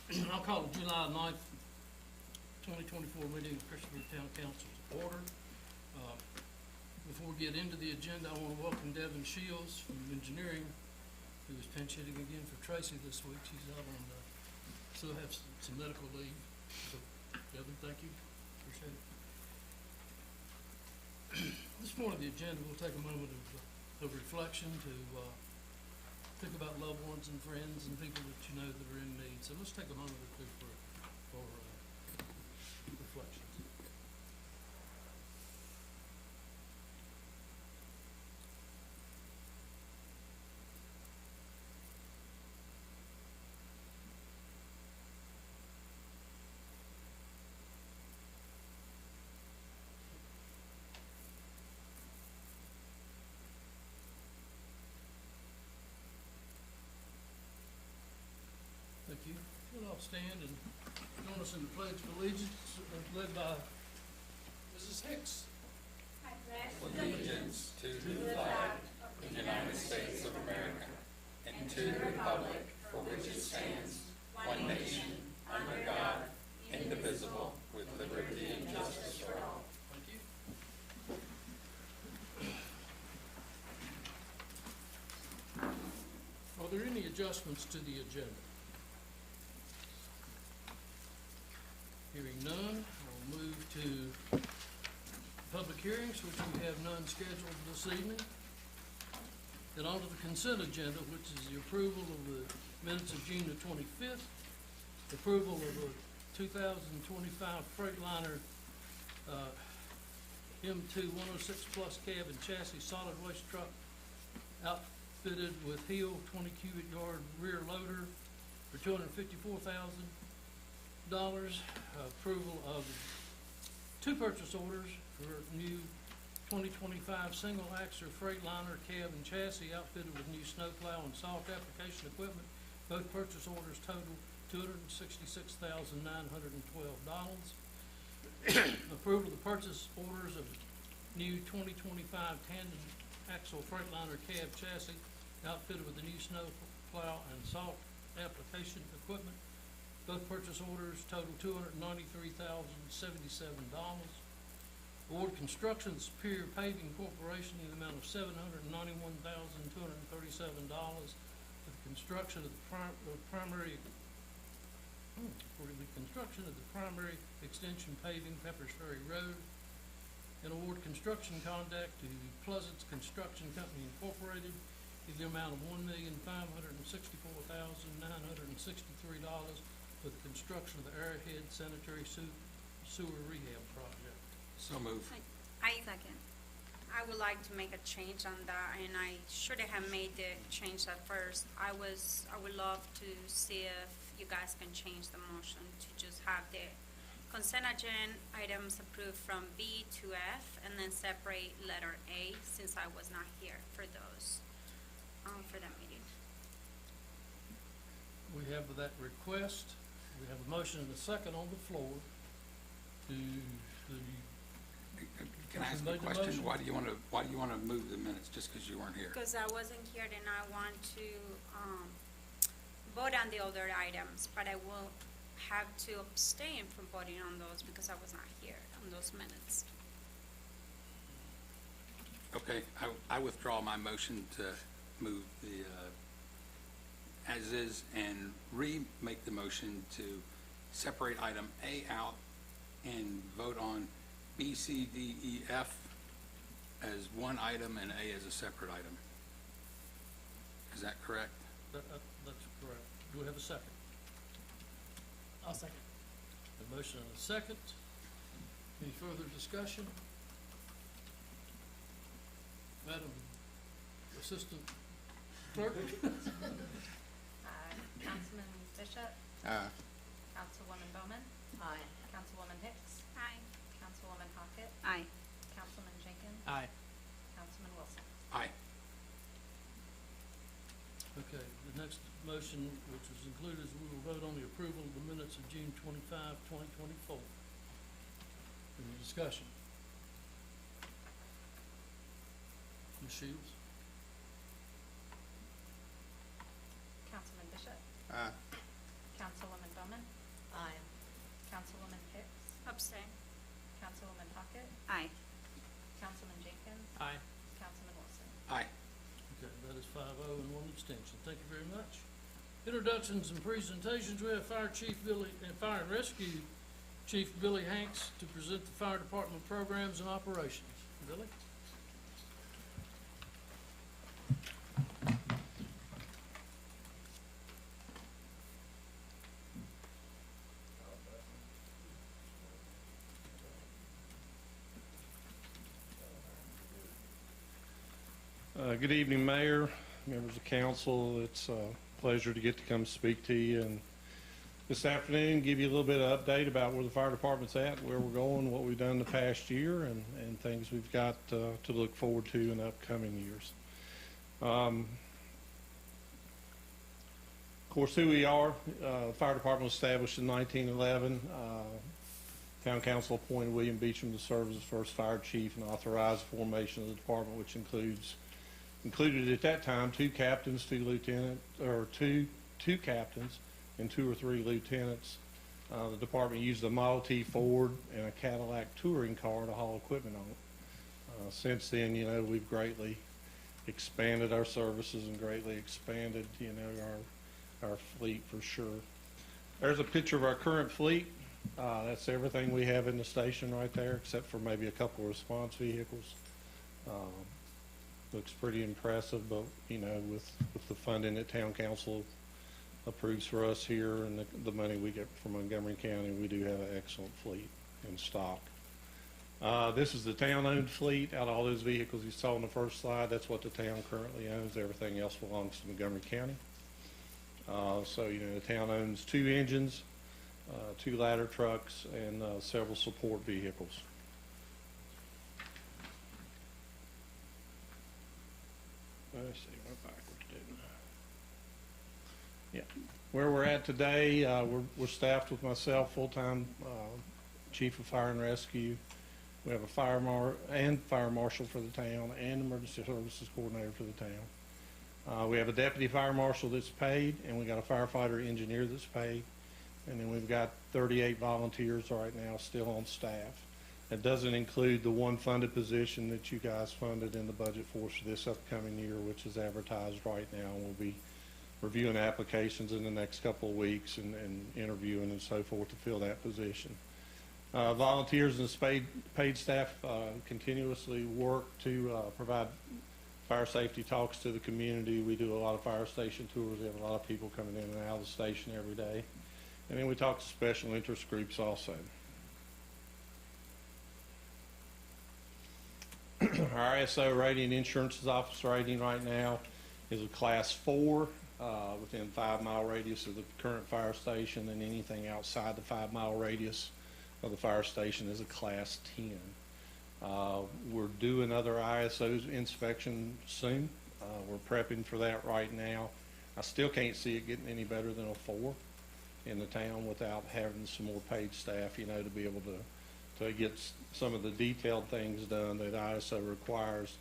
I'll call the July 9th, 2024 meeting of Christopher Town Council to order. Before we get into the agenda, I want to welcome Devin Shields from engineering, who is pinch hitting again for Tracy this week. She's out on, still have some medical leave. So, Devin, thank you. Appreciate it. This morning, the agenda, we'll take a moment of reflection to think about loved ones and friends and people that you know that are in need. So let's take a moment or two for reflections. Thank you. We'll all stand and join us in the Pledge of Allegiance, led by Mrs. Hicks. I pledge allegiance to the flag of the United States of America and to the republic for which it stands, one nation, under God, indivisible, with liberty and justice for all. Thank you. Are there any adjustments to the agenda? Hearing none, I'll move to public hearings, which we have none scheduled this evening. Then on to the consent agenda, which is the approval of the minutes of June the 25th, approval of a 2025 Freightliner M2 106 plus cab and chassis solid waste truck outfitted with Heel 20 cubic yard rear loader for $254,000. Approval of two purchase orders for new 2025 single axle Freightliner cab and chassis outfitted with new snowplow and salt application equipment. Both purchase orders total $266,912. Approval of the purchase orders of new 2025 tandem axle Freightliner cab chassis outfitted with the new snowplow and salt application equipment. Both purchase orders total $293,077. Award construction to Superior Paving Corporation in the amount of $791,237 for the construction of the primary extension paving Peppers Ferry Road. And award construction contract to Pleasance Construction Company Incorporated in the amount of $1,564,963 for the construction of the Arrowhead Sanitary Sewer Rehab Project. So move. I second. I would like to make a change on that, and I should have made the change at first. I would love to see if you guys can change the motion to just have the consent agenda items approved from B to F, and then separate letter A, since I was not here for those, for that meeting. We have that request. We have a motion and a second on the floor to Can I ask a question? Why do you want to move the minutes just because you weren't here? Because I wasn't here, and I want to vote on the other items, but I will have to abstain from voting on those because I was not here on those minutes. Okay, I withdraw my motion to move the as is and remake the motion to separate item A out and vote on B, C, D, E, F as one item and A as a separate item. Is that correct? That's correct. Do we have a second? I'll second. A motion and a second. Any further discussion? Madam Assistant Clerk? Councilman Bishop? Councilwoman Bowman? Aye. Councilwoman Hicks? Aye. Councilwoman Hockett? Aye. Councilman Jenkins? Aye. Councilman Wilson? Aye. Okay, the next motion, which is included, is we will vote on the approval of the minutes of June 25, 2024. Any discussion? Ms. Shields? Councilman Bishop? Aye. Councilwoman Bowman? Abstain. Councilwoman Hockett, Aye. Councilman Jenkins, Aye. Councilman Wilson. Aye. Okay, that is 5-0 and one abstention. Thank you very much. Introductions and presentations. We have Fire Chief Billy, and Fire and Rescue Chief Billy Hanks to present the fire department programs and operations. Billy? Good evening, Mayor, members of council. It's a pleasure to get to come speak to you and this afternoon give you a little bit of update about where the fire department's at, where we're going, what we've done the past year, and things we've got to look forward to in the upcoming years. Of course, who we are, the fire department was established in 1911. Town council appointed William Beecham to serve as the first fire chief and authorized the formation of the department, which included at that time two captains, two captains, and 2 or 3 lieutenants. The department used a Model T Ford and a Cadillac touring car to haul equipment on. Since then, we've greatly expanded our services and greatly expanded, our fleet for sure. There's a picture of our current fleet. That's everything we have in the station right there, except for maybe a couple of response vehicles. Looks pretty impressive, but with the funding that town council approves for us here and the money we get from Montgomery County, we do have an excellent fleet in stock. This is the town-owned fleet. Out of all those vehicles you saw on the first slide, that's what the town currently owns. Everything else belongs to Montgomery County. The town owns 2 engines, 2 ladder trucks, and several support vehicles. Let's see, went backwards, didn't I? Yeah. Where we're at today, we're staffed with myself, full-time chief of fire and rescue. We have a fire marshal for the town and emergency services coordinator for the town. We have a deputy fire marshal that's paid, and we got a firefighter engineer that's paid. And then we've got 38 volunteers right now still on staff. That doesn't include the one funded position that you guys funded in the budget for this upcoming year, which is advertised right now. We'll be reviewing applications in the next couple of weeks and interviewing and so forth to fill that position. Volunteers and paid staff continuously work to provide fire safety talks to the community. We do a lot of fire station tours. We have a lot of people coming in and out of the station every day. And then we talk to special interest groups also. Our ISO rating, insurance office rating right now is a class 4 within 5-mile radius of the current fire station, and anything outside the 5-mile radius of the fire station is a class 10. We're due another ISO inspection soon. We're prepping for that right now. I still can't see it getting any better than a 4 in the town without having some more paid staff, to be able to get some of the detailed things done that ISO requires.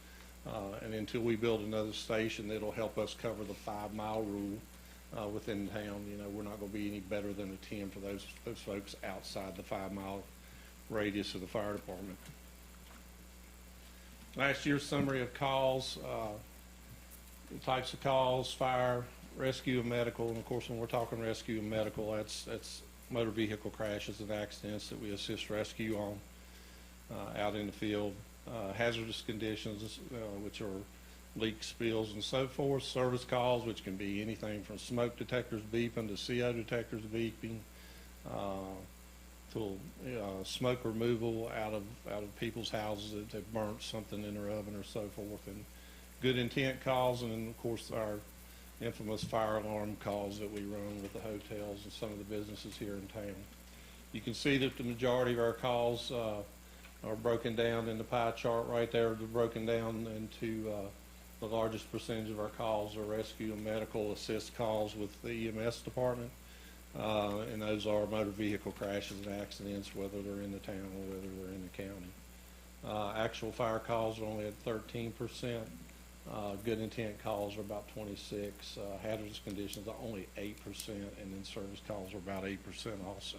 And until we build another station that'll help us cover the 5-mile rule within town, we're not going to be any better than a 10 for those folks outside the 5-mile radius of the fire department. Last year's summary of calls, types of calls: fire, rescue, and medical. And of course, when we're talking rescue and medical, that's motor vehicle crashes and accidents that we assist rescue on out in the field. Hazardous conditions, which are leaks, spills, and so forth. Service calls, which can be anything from smoke detectors beeping to CO detectors beeping, to smoke removal out of people's houses that have burnt something in their oven or so forth. And good intent calls, and then of course our infamous fire alarm calls that we run with the hotels and some of the businesses here in town. You can see that the majority of our calls are broken down in the pie chart right there. They're broken down into the largest percentage of our calls are rescue and medical assist calls with the EMS department, and those are motor vehicle crashes and accidents, whether they're in the town or whether they're in the county. Actual fire calls are only at 13%. Good intent calls are about 26%. Hazardous conditions are only 8%, and then service calls are about 8% also.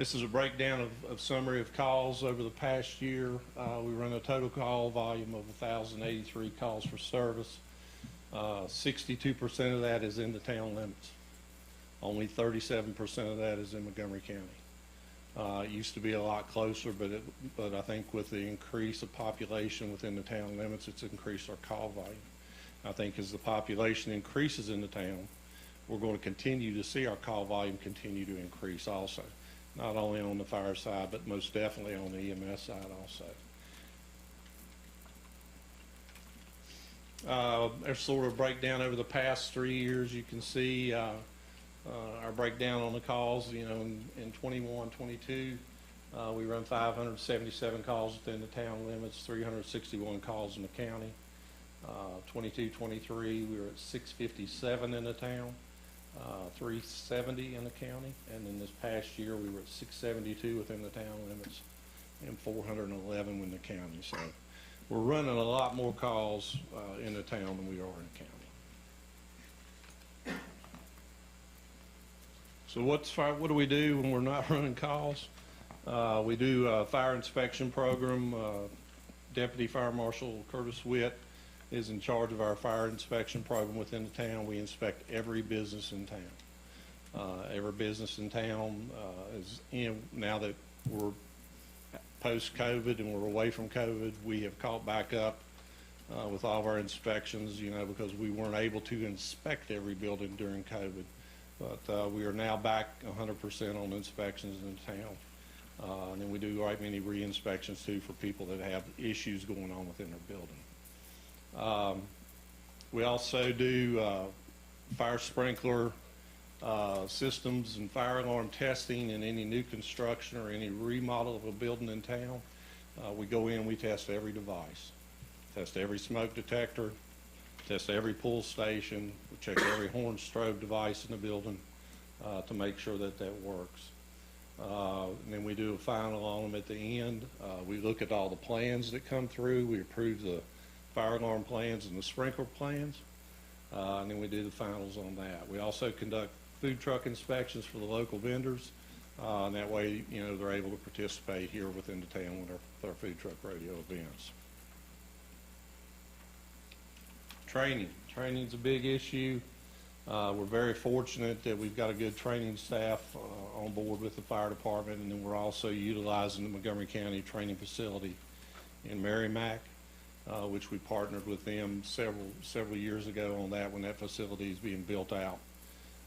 This is a breakdown of summary of calls over the past year. We run a total call volume of 1,083 calls for service. 62% of that is in the town limits. Only 37% of that is in Montgomery County. It used to be a lot closer, but I think with the increase of population within the town limits, it's increased our call volume. I think as the population increases in the town, we're going to continue to see our call volume continue to increase also. Not only on the fire side, but most definitely on the EMS side also. There's sort of a breakdown over the past 3 years. You can see our breakdown on the calls. You know, in 21, 22, we run 577 calls within the town limits, 361 calls in the county. 22, 23, we were at 657 in the town. 370 in the county, and then this past year we were at 672 within the town limits and 411 in the county. So we're running a lot more calls in the town than we are in the county. So what do we do when we're not running calls? We do a fire inspection program. Deputy Fire Marshal Curtis Witt is in charge of our fire inspection program within the town. We inspect every business in town. Every business in town is in, now that we're post-COVID and we're away from COVID, we have caught back up with all of our inspections, you know, because we weren't able to inspect every building during COVID. But we are now back 100% on inspections in the town. And then we do right many re-inspections too for people that have issues going on within their building. We also do fire sprinkler systems and fire alarm testing in any new construction or any remodel of a building in town. We go in, we test every device, test every smoke detector, test every pull station, we check every horn strobe device in the building to make sure that that works. And then we do a final on them at the end. We look at all the plans that come through. We approve the fire alarm plans and the sprinkler plans, and then we do the finals on that. We also conduct food truck inspections for the local vendors, and that way, you know, they're able to participate here within the town with our food truck rodeo events. Training's a big issue. We're very fortunate that we've got a good training staff on board with the fire department, and then we're also utilizing the Montgomery County Training Facility in Merrimack, which we partnered with them several years ago on that when that facility is being built out.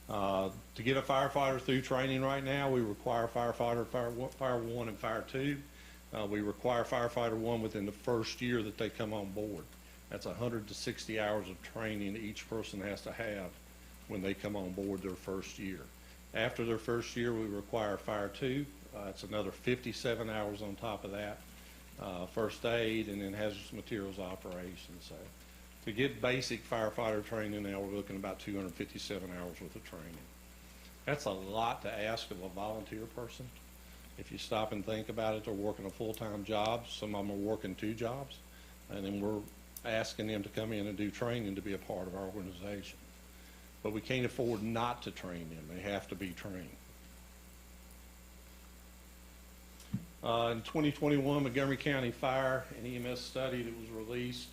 To get a firefighter through training right now, we require firefighter, Fire 1 and Fire 2. We require firefighter 1 within the first year that they come on board. That's 160 hours of training each person has to have when they come on board their first year. After their first year, we require Fire 2. It's another 57 hours on top of that. First aid, and then hazardous materials operations. So to get basic firefighter training now, we're looking at about 257 hours worth of training. That's a lot to ask of a volunteer person. If you stop and think about it, they're working a full-time job. Some of them are working 2 jobs, and then we're asking them to come in and do training to be a part of our organization. But we can't afford not to train them. They have to be trained. In 2021 Montgomery County Fire and EMS study that was released,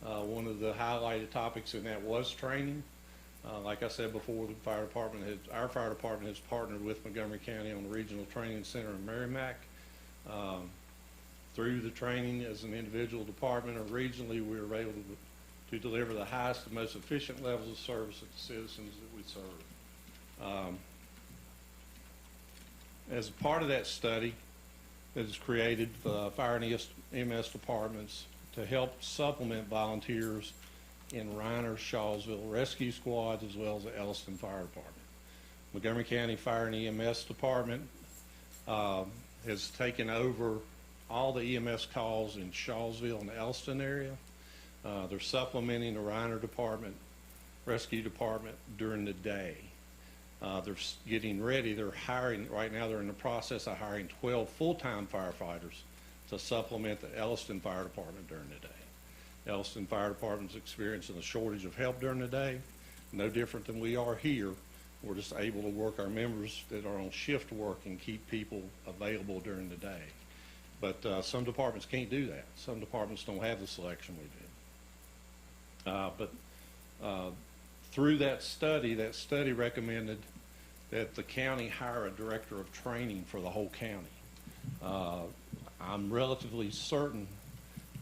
one of the highlighted topics in that was training. Like I said before, our fire department has partnered with Montgomery County on the Regional Training Center in Merrimack. Through the training as an individual department or regionally, we were able to deliver the highest and most efficient levels of service to the citizens that we serve. As a part of that study, that has created fire and EMS departments to help supplement volunteers in Reiner, Shawsville rescue squads, as well as the Elliston Fire Department. Montgomery County Fire and EMS Department has taken over all the EMS calls in Shawsville and the Elliston area. They're supplementing the Reiner Department, Rescue Department during the day. They're getting ready. They're hiring, right now they're in the process of hiring 12 full-time firefighters to supplement the Elliston Fire Department during the day. The Elliston Fire Department's experiencing a shortage of help during the day, no different than we are here. we're just able to work our members that are on shift work and keep people available during the day. But some departments can't do that. Some departments don't have the selection we do. Through that study recommended that the county hire a director of training for the whole county. I'm relatively certain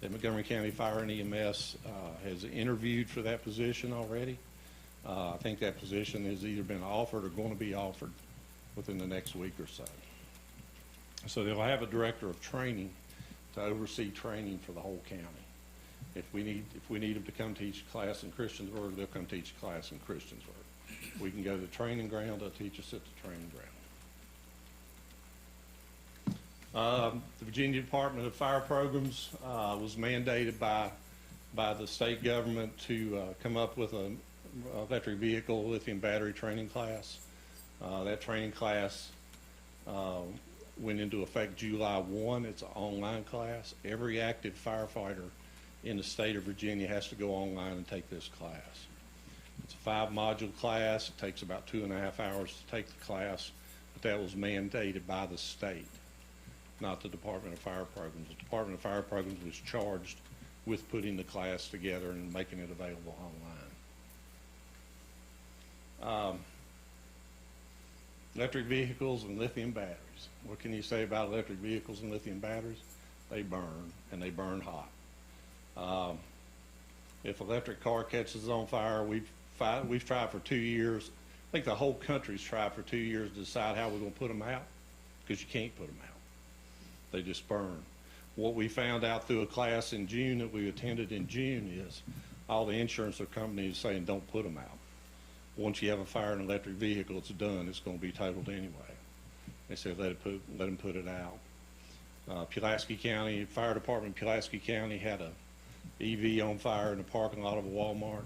that Montgomery County Fire and EMS has interviewed for that position already. I think that position has either been offered or going to be offered within the next week or so. So they'll have a director of training to oversee training for the whole county. If we need them to come teach a class in Christiansburg, they'll come teach a class in Christiansburg. We can go to the training ground, they'll teach us at the training ground. The Virginia Department of Fire Programs was mandated by the state government to come up with an electric vehicle lithium battery training class. That training class went into effect July 1. It's an online class. Every active firefighter in the state of Virginia has to go online and take this class. It's a 5-module class. It takes about 2.5 hours to take the class, but that was mandated by the state, not the Department of Fire Programs. The Department of Fire Programs was charged with putting the class together and making it available online. Electric vehicles and lithium batteries. What can you say about electric vehicles and lithium batteries? They burn, and they burn hot. If electric car catches on fire, we've tried for 2 years. I think the whole country's tried for 2 years to decide how we're going to put them out, because you can't put them out. They just burn. What we found out through a class in June that we attended in June is all the insurance companies saying don't put them out. Once you have a fire in an electric vehicle, it's done. It's going to be totaled anyway. They said let them put it out. Pulaski County Fire Department, Pulaski County had a EV on fire in the parking lot of a Walmart.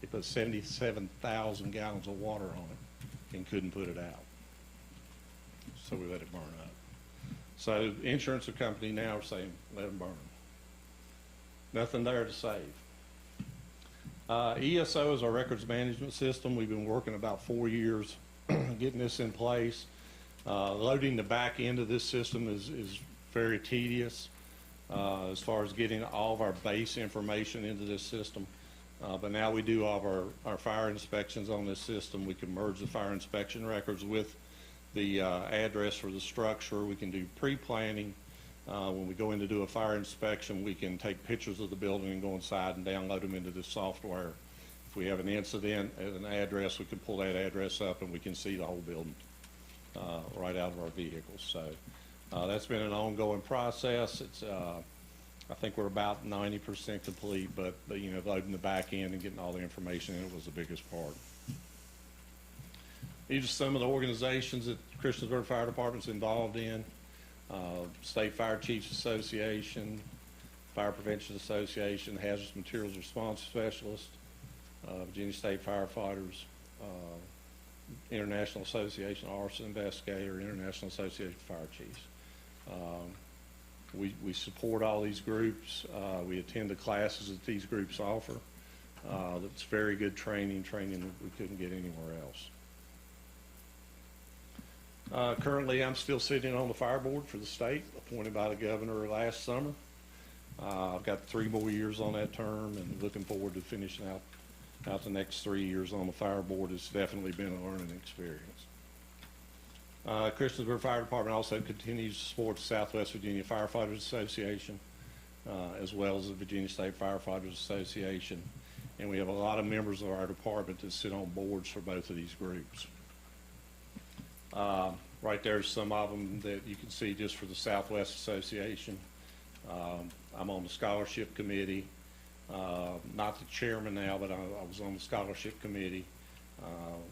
They put 77,000 gallons of water on it and couldn't put it out. So we let it burn up. So the insurance company now are saying let them burn. Nothing there to save. ESO is our records management system. We've been working about 4 years getting this in place. Loading the back end of this system is very tedious as far as getting all of our base information into this system. But now we do all of our fire inspections on this system. We can merge the fire inspection records with the address for the structure. We can do pre-planning. When we go in to do a fire inspection, we can take pictures of the building and go inside and download them into the software. If we have an incident at an address, we can pull that address up and we can see the whole building right out of our vehicles. So that's been an ongoing process. It's I think we're about 90% complete, but you know, loading the back end and getting all the information in it was the biggest part. These are some of the organizations that Christiansburg Fire Department's involved in. State Fire Chiefs Association, Fire Prevention Association, Hazardous Materials Response Specialist, Virginia State Firefighters, International Association of Arson Investigator, International Association of Fire Chiefs. We support all these groups. We attend the classes that these groups offer. That's very good training that we couldn't get anywhere else. Currently, I'm still sitting on the fire board for the state, appointed by the governor last summer. I've got 3 more years on that term and looking forward to finishing out the next 3 years on the fire board. It's definitely been a learning experience. Christiansburg Fire Department also continues to support the Southwest Virginia Firefighters Association, as well as the Virginia State Firefighters Association. And we have a lot of members of our department that sit on boards for both of these groups. Right there's some of them that you can see just for the Southwest Association. I'm on the scholarship committee, not the chairman now, but I was on the scholarship committee.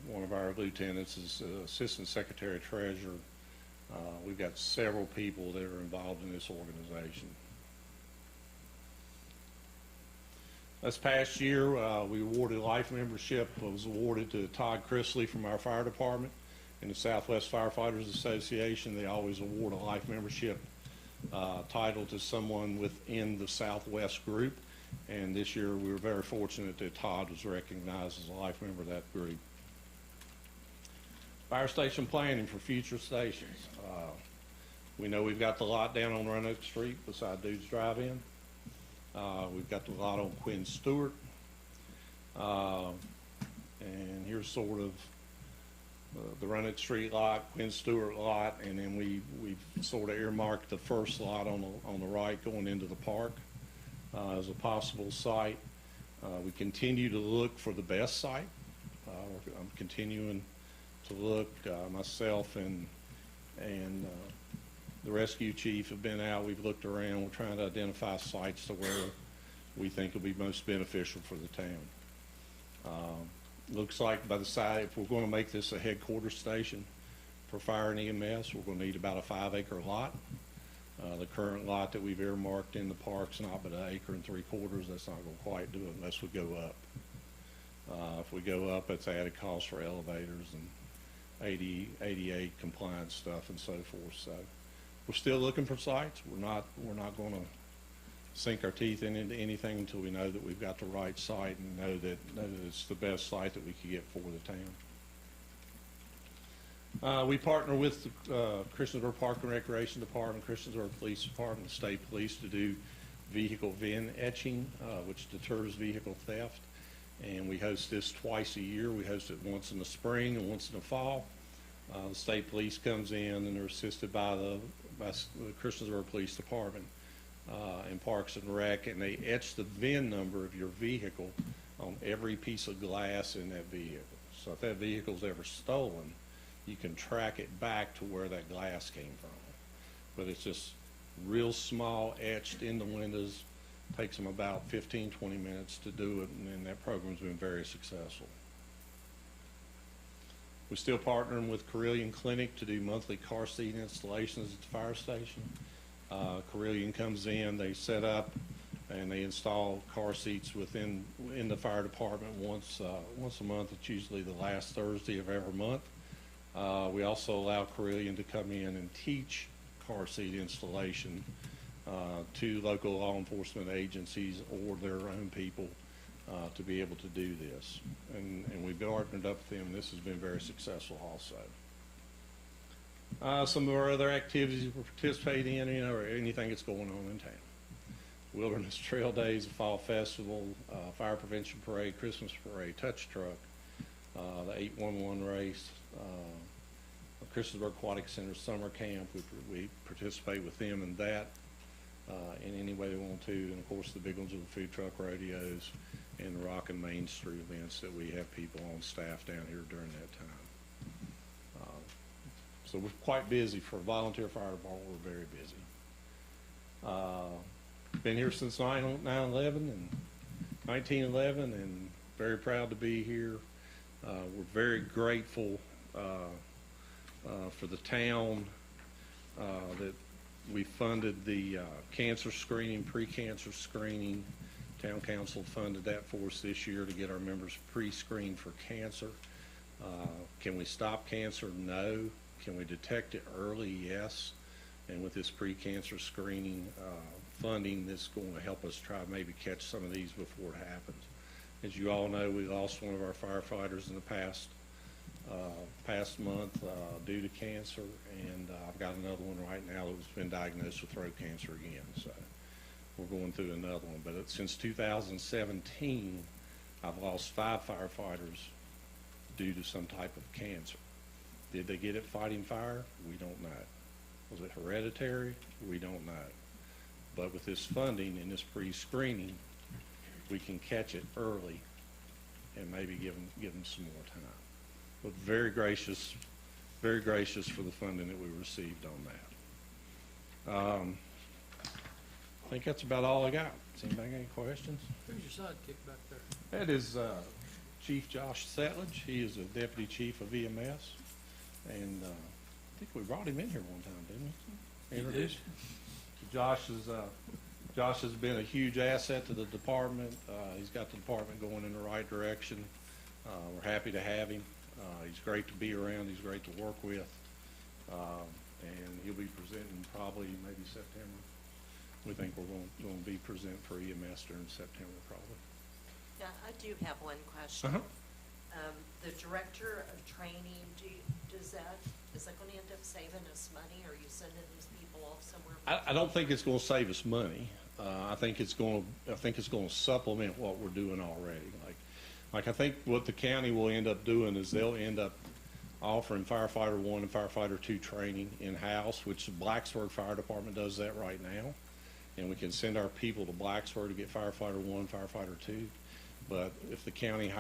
One of our lieutenants is Assistant Secretary Treasurer. We've got several people that are involved in this organization. This past year, we awarded life membership. It was awarded to Todd Chrisley from our fire department. In the Southwest Firefighters Association, they always award a life membership title to someone within the Southwest group. And this year, we were very fortunate that Todd was recognized as a life member of that group. Fire station planning for future stations. We know we've got the lot down on Roanoke Street beside Dude's Drive-In. We've got the lot on Quinn Stewart. And here's sort of the Roanoke Street lot, Quinn Stewart lot, and then we've sort of earmarked the first lot on the right going into the park as a possible site. We continue to look for the best site. I'm continuing to look. Myself and the rescue chief have been out. We've looked around. We're trying to identify sites to where we think will be most beneficial for the town. Looks like by the side, if we're going to make this a headquarters station for fire and EMS, we're going to need about a 5-acre lot. The current lot that we've earmarked in the park's not but 1 3/4 acres. That's not going to quite do it unless we go up. If we go up, it's added cost for elevators and ADA compliance stuff and so forth. So we're still looking for sites. We're not going to sink our teeth into anything until we know that we've got the right site and know that it's the best site that we could get for the town. We partner with the Christiansburg Park and Recreation Department, Christiansburg Police Department, the State Police to do vehicle VIN etching, which deters vehicle theft. And we host this twice a year. We host it once in the spring and once in the fall. The State Police comes in and they're assisted by the Christiansburg Police Department in Parks and Rec, and they etch the VIN number of your vehicle on every piece of glass in that vehicle. So if that vehicle's ever stolen, you can track it back to where that glass came from. But it's just real small, etched in the windows. Takes them about 15, 20 minutes to do it, and that program's been very successful. We're still partnering with Carillion Clinic to do monthly car seat installations at the fire station. Carillion comes in, they set up, and they install car seats in the fire department once a month. It's usually the last Thursday of every month. We also allow Carillion to come in and teach car seat installation to local law enforcement agencies or their own people to be able to do this. And we've partnered up with them. This has been very successful also. Some of our other activities we participate in, or anything that's going on in town. Wilderness Trail Days, Fall Festival, Fire Prevention Parade, Christmas Parade, Touch Truck, the 811 race, Christiansburg Aquatic Center Summer Camp. We participate with them in that in any way they want to. And of course the big ones are the food truck rodeos and the Rock and Main Street events that we have people on staff down here during that time. So we're quite busy. For a volunteer fire department, we're very busy. Been here since 9/11 and 1911, and very proud to be here. We're very grateful for the town that we funded the cancer screening, pre-cancer screening. Town council funded that for us this year to get our members pre-screened for cancer. Can we stop cancer? No. Can we detect it early? Yes. And with this pre-cancer screening funding, this is going to help us try to maybe catch some of these before it happens. As you all know, we lost one of our firefighters in the past month due to cancer, and I've got another one right now that's been diagnosed with throat cancer again. So we're going through another one. But since 2017, I've lost 5 firefighters due to some type of cancer. Did they get it fighting fire? We don't know. Was it hereditary? We don't know. But with this funding and this pre-screening, we can catch it early and maybe give them some more time. But very gracious for the funding that we received on that. I think that's about all I got. Does anybody got any questions? Who's your sidekick back there? That is Chief Josh Setledge. He is a deputy chief of EMS. And I think we brought him in here one time, didn't we? Introduced him. Josh has been a huge asset to the department. He's got the department going in the right direction. We're happy to have him. He's great to be around. He's great to work with. And he'll be presenting probably maybe September. We think we're going to be presenting for EMS during September probably. Yeah, I do have one question. The director of training, is that gonna end up saving us money, or are you sending these people off somewhere? I don't think it's gonna save us money. I think it's gonna supplement what we're doing already. Like I think what the county will end up doing is they'll end up offering firefighter 1 and firefighter 2 training in-house, which the Blacksburg Fire Department does that right now. And we can send our people to Blacksburg to get firefighter 1, firefighter 2. But if the county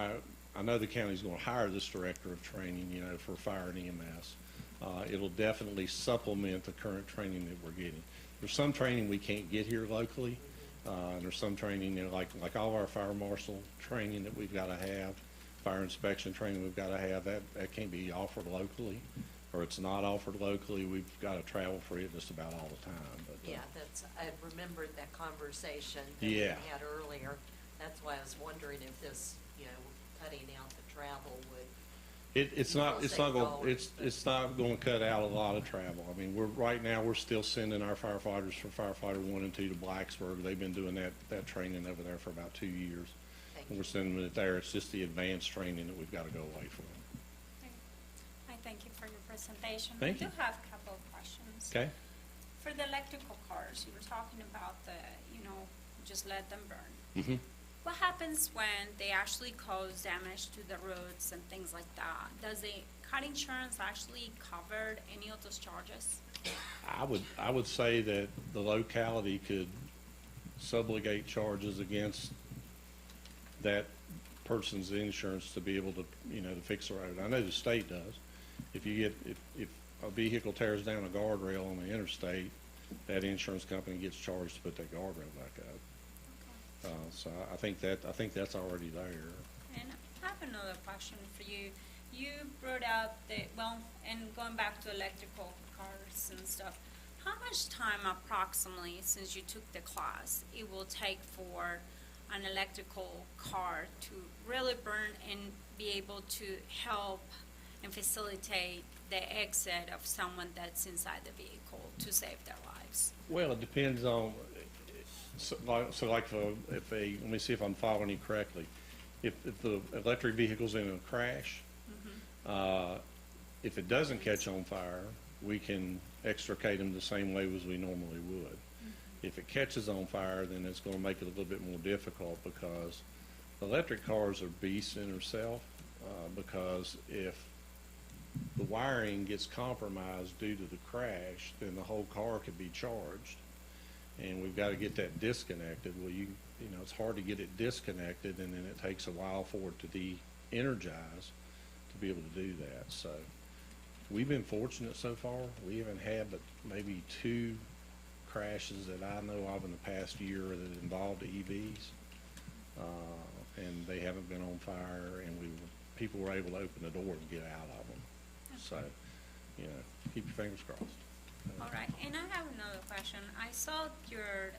I know the county's gonna hire this director of training, for fire and EMS. It'll definitely supplement the current training that we're getting. There's some training we can't get here locally, and there's some training, like all our fire marshal training that we've gotta have, fire inspection training we've gotta have, that can't be offered locally, or it's not offered locally. We've gotta travel for it just about all the time, but. Yeah, I remembered that conversation that we Yeah. had earlier. That's why I was wondering if this, cutting out the travel would. It's not gonna cut out a lot of travel. I mean, right now, we're still sending our firefighters for firefighter 1 and 2 to Blacksburg. They've been doing that training over there for about 2 years. Thank And you. we're sending them there. It's just the advanced training that we've gotta go away from. I thank you for your presentation. Thank you. I do have a couple of questions. Okay? For the electrical cars, you were talking about just let them burn. Mm-hmm. What happens when they actually cause damage to the roads and things like that? Does the car insurance actually cover any of those charges? I would say that the locality could subrogate charges against that person's insurance to be able to, to fix the road. I know the state does. If a vehicle tears down a guardrail on the interstate, that insurance company gets charged to put that guardrail back up. So I think that's already there. And I have another question for you. You brought up and going back to electrical cars and stuff, how much time approximately, since you took the class, it will take for an electrical car to really burn and be able to help and facilitate the exit of someone that's inside the vehicle to save their lives? Well, it depends on, let me see if I'm following you correctly. If the electric vehicle's in a crash, if it doesn't catch on fire, we can extricate them the same way as we normally would. If it catches on fire, then it's going to make it a little bit more difficult, because electric cars are beasts in themselves, because if the wiring gets compromised due to the crash, then the whole car could be charged, and we've got to get that disconnected. Well, it's hard to get it disconnected, and then it takes a while for it to de-energize to be able to do that. So we've been fortunate so far. We haven't had but maybe 2 crashes that I know of in the past year that involved EVs, and they haven't been on fire, and people were able to open the door and get out of them. So, keep your fingers crossed. All right, and I have another question. I saw your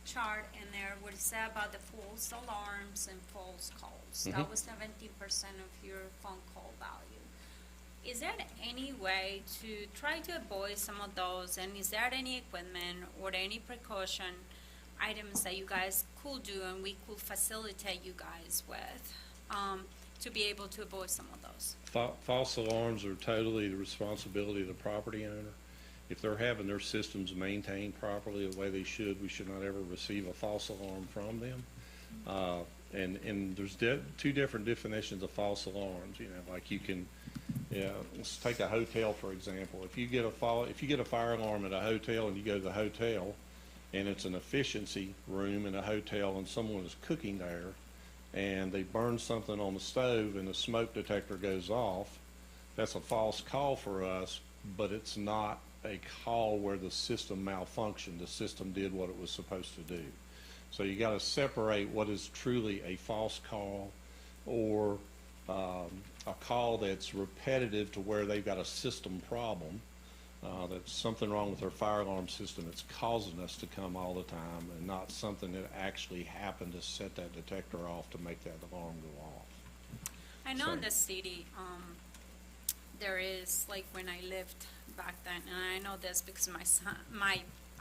chart in there where it said about the false alarms and false calls. That was 17% of your phone call value. Is there any way to try to avoid some of those, and is there any equipment or any precaution items that you guys could do and we could facilitate you guys with to be able to avoid some of those? False alarms are totally the responsibility of the property owner. If they're having their systems maintained properly the way they should, we should not ever receive a false alarm from them. And there's 2 different definitions of false alarms. Like you can, let's take a hotel for example. If you get a fire alarm at a hotel and you go to the hotel, and it's an efficiency room in a hotel, and someone is cooking there, and they burn something on the stove and the smoke detector goes off, that's a false call for us, but it's not a call where the system malfunctioned. The system did what it was supposed to do. So you got to separate what is truly a false call, or a call that's repetitive to where they've got a system problem, that's something wrong with their fire alarm system that's causing us to come all the time, and not something that actually happened to set that detector off to make that alarm go off. I know So- in the city, there is, like when I lived back then, and I know this because my son,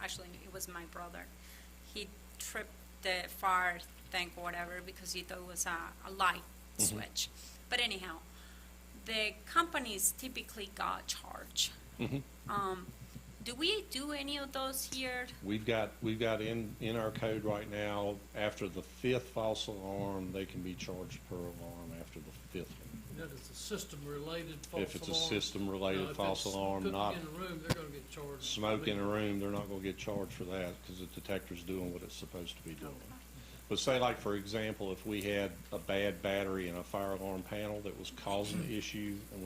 actually it was my brother, he tripped the fire tank or whatever because he thought it was a light switch. But anyhow, the companies typically got charged. Do we do any of those here? We've got in our code right now, after the fifth false alarm, they can be charged per alarm after the fifth one. That is a system-related false alarm. If it's a system-related If false it's alarm, cooking not in a room, they're gonna get charged. smoke in a room, they're not gonna get charged for that, because the detector's doing what it's supposed to be doing. But say like, for example, if we had a bad battery in a fire alarm panel that was causing the issue, and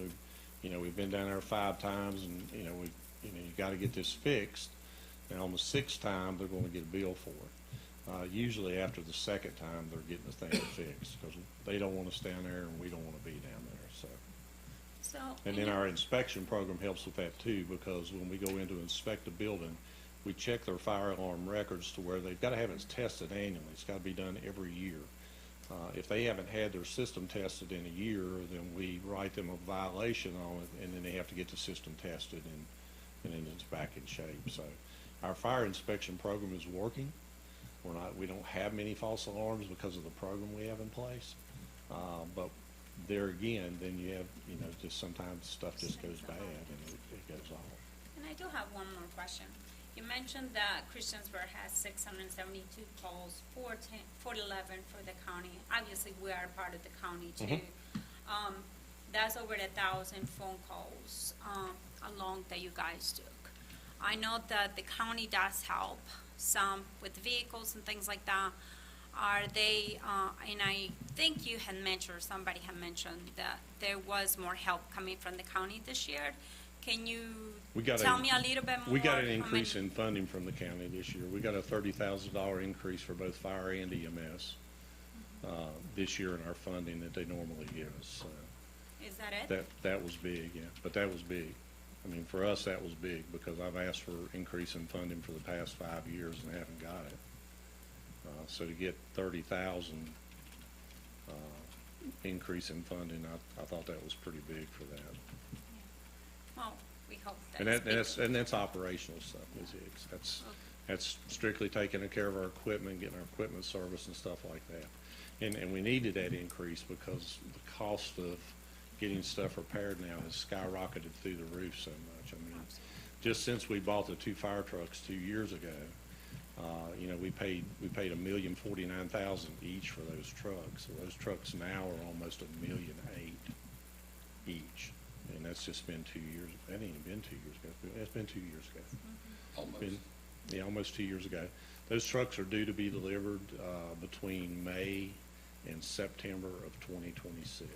we've been down there 5 times, and, you gotta get this fixed, and on the 6th time, they're gonna get a bill for it. Usually after the 2nd time, they're getting the thing fixed, because they don't want us down there, and we don't wanna be down there, so. So. And then our inspection program helps with that too, because when we go in to inspect a building, we check their fire alarm records to where they've gotta have it tested annually. It's gotta be done every year. If they haven't had their system tested in a year, then we write them a violation on it, and then they have to get the system tested, and then it's back in shape. So our fire inspection program is working. We don't have many false alarms because of the program we have in place. But there again, then you have, just sometimes stuff just goes bad and it goes off. And I do have one more question. You mentioned that Christiansburg has 672 calls, 411 for the county. Obviously, we are part of the county too. That's over 1,000 phone calls along that you guys took. I know that the county does help some with vehicles and things like that. Are they, and I think you had mentioned, or somebody had mentioned, that there was more help coming from the county this year. Can you tell me a little bit more? We got an increase in funding from the county this year. We got a $30,000 increase for both fire and EMS this year in our funding that they normally give us. Is that it? That was big, yeah, but that was big. I mean, for us, that was big, because I've asked for increase in funding for the past 5 years and haven't got it. So to get 30,000 increase in funding, I thought that was pretty big for that. Well, we hope And that's operational stuff. That's strictly taking care of our equipment, getting our equipment service and stuff like that. And we needed that increase because the cost of getting stuff repaired now has skyrocketed through the roof so much. I mean, just since we bought the 2 fire trucks 2 years ago, we paid $1,049,000 each for those trucks. So those trucks now are almost $1.8 million each, and that's just been 2 years. That ain't even been 2 years ago. It's been 2 years ago. Almost. Almost 2 years ago. Those trucks are due to be delivered between May and September of 2026.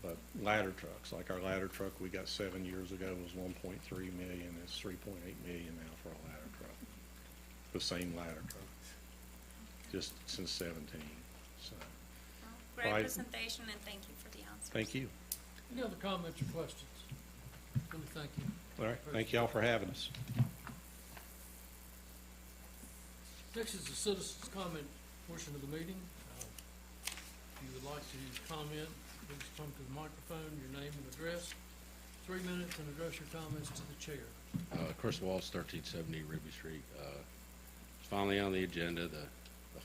But ladder trucks, like our ladder truck we got 7 years ago was $1.3 million. It's $3.8 million now for a ladder truck. The same ladder truck, just since 17. So, Great Right. presentation, and thank you for the answers. thank you. Any other comments or questions? Really, thank you. All right, thank y'all for having us. Next is the citizens' comment portion of the meeting. If you would like to comment, please come to the microphone, your name and address. 3 minutes, and address your comments to the chair. Chris Walsh, 1370 Ruby Street. It's finally on the agenda, the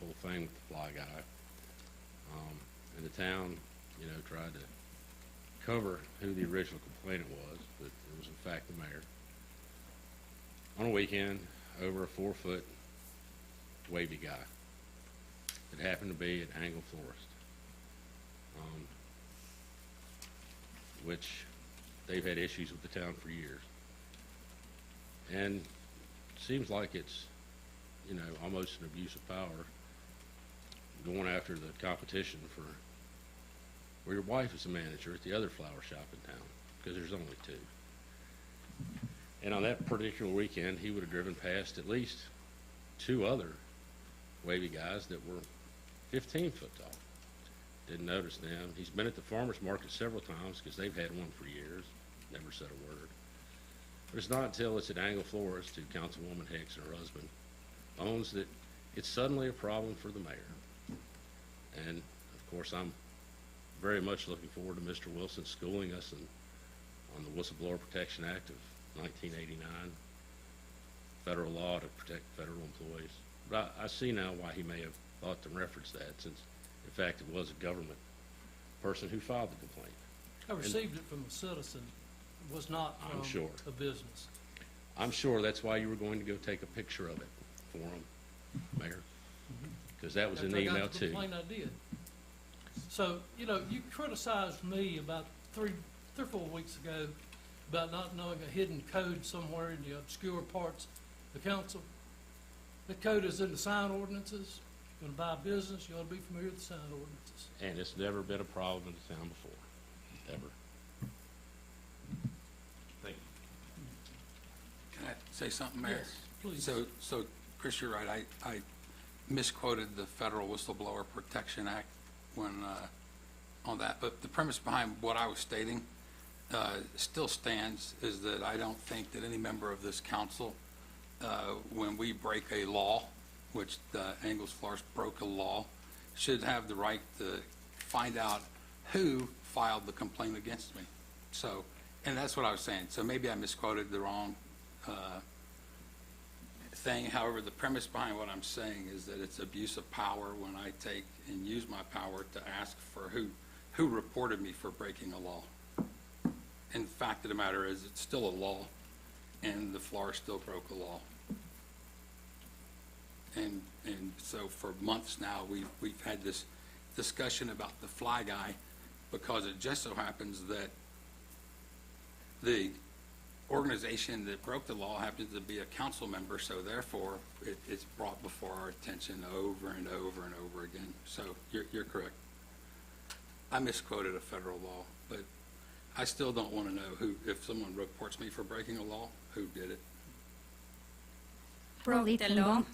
whole thing with the fly guy. And the town, tried to cover who the original complainant was, but it was in fact the mayor. On a weekend, over a 4-foot wavy guy. It happened to be at Angle Florist, which they've had issues with the town for years. And it seems like it's, almost an abuse of power going after the competition for where your wife is a manager at the other flower shop in town, because there's only 2. And on that particular weekend, he would have driven past at least 2 other wavy guys that were 15 foot tall. Didn't notice them. He's been at the farmer's market several times because they've had one for years, never said a word. But it's not until it's at Angle Florist, who Councilwoman Hicks and her husband owns, that it's suddenly a problem for the mayor. And of course, I'm very much looking forward to Mr. Wilson schooling us on the Whistleblower Protection Act of 1989, federal law to protect federal employees. But I see now why he may have thought to reference that, since In fact, it was a government person who filed the complaint. I received it from a citizen, it was not I'm from sure. a business. I'm sure that's why you were going to go take a picture of it for him, Mayor, because that was in the After I email got the too. complaint, I did. So, you know, you criticized me about three or 4 weeks ago about not knowing a hidden code somewhere in the obscure parts of the council. The code is in the sign ordinances. You're gonna buy a business, you ought to be familiar with the sign ordinances. And it's never been a problem in the town before, ever. Thank you. Can I say something, Mayor? Yes, please. So, Chris, you're right. I misquoted the Federal Whistleblower Protection Act when, on that. But the premise behind what I was stating, still stands, is that I don't think that any member of this council, when we break a law, which Angles Florist broke a law, should have the right to find out who filed the complaint against me. So, and that's what I was saying. So maybe I misquoted the wrong thing. However, the premise behind what I'm saying is that it's abuse of power when I take and use my power to ask for who reported me for breaking a law. And the fact of the matter is, it's still a law, and the florist still broke a law. And so for months now, we've had this discussion about the fly guy, because it just so happens that the organization that broke the law happens to be a council member, so therefore it's brought before our attention over and over and over again. So you're correct. I misquoted a federal law, but I still don't want to know who, if someone reports me for breaking a law, who did it. Broke the law.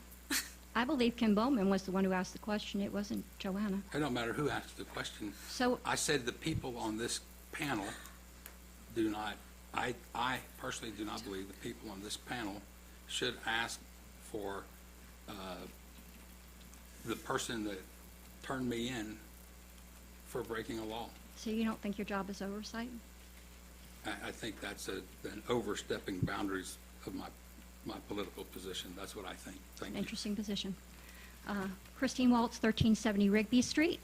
I believe Kim Bowman was the one who asked the question. It wasn't Joanna. It don't matter who asked the question. So, I said the people on this panel do not, I personally do not believe the people on this panel should ask for the person that turned me in for breaking a law. so you don't think your job is oversight? I think that's an overstepping boundaries of my political position. That's what I think. Thank you. Interesting position. Christine Waltz, 1370 Rigby Street.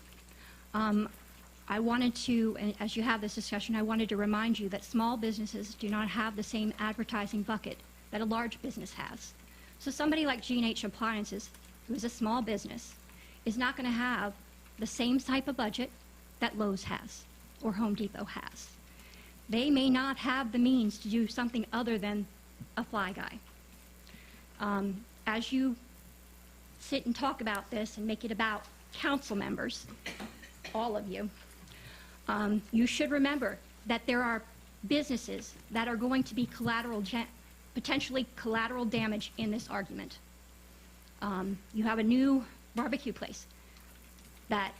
I wanted to, and as you have this discussion, I wanted to remind you that small businesses do not have the same advertising bucket that a large business has. So somebody like G&H Appliances, who is a small business, is not going to have the same type of budget that Lowe's has or Home Depot has. They may not have the means to do something other than a fly guy. As you sit and talk about this and make it about council members, all of you, you should remember that there are businesses that are going to be potentially collateral damage in this argument. You have a new barbecue place that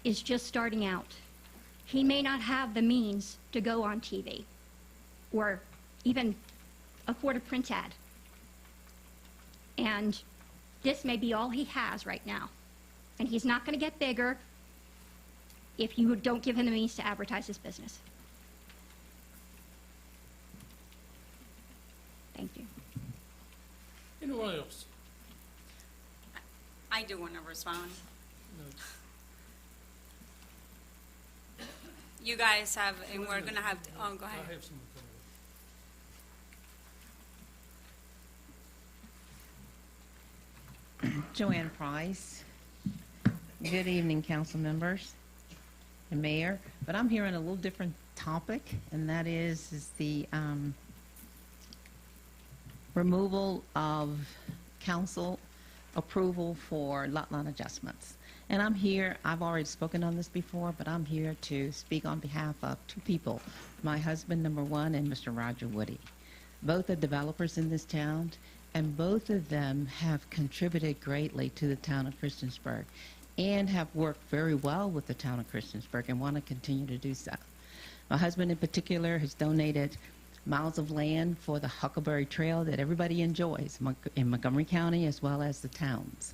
is just starting out. He may not have the means to go on TV or even afford a print ad. And this may be all he has right now. And he's not going to get bigger if you don't give him the means to advertise his business. Thank you. Anyone else? I do want to respond. No. You guys have, and we're going to have, oh, go I ahead. have some. Joanne Price. Good evening, council members and mayor. But I'm here on a little different topic, and that is the removal of council approval for lot line adjustments. And I'm here, I've already spoken on this before, but I'm here to speak on behalf of two people, my husband, number one, and Mr. Roger Woody. Both are developers in this town, and both of them have contributed greatly to the town of Christiansburg and have worked very well with the town of Christiansburg and want to continue to do so. My husband in particular has donated miles of land for the Huckleberry Trail that everybody enjoys in Montgomery County as well as the towns.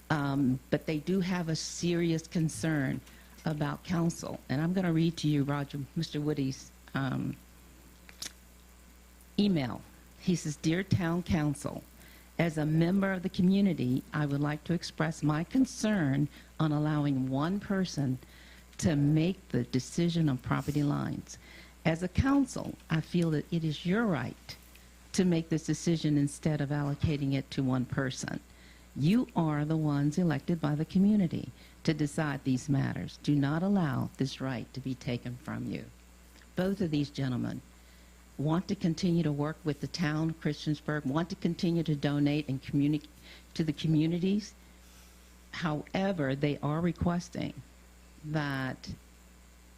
But they do have a serious concern about council. And I'm going to read to you Mr. Woody's email. He says, "Dear Town Council, as a member of the community, I would like to express my concern on allowing one person to make the decision on property lines. As a council, I feel that it is your right to make this decision instead of allocating it to one person. You are the ones elected by the community to decide these matters. Do not allow this right to be taken from you. Both of these gentlemen want to continue to work with the town of Christiansburg, want to continue to donate and communicate to the communities. However, they are requesting that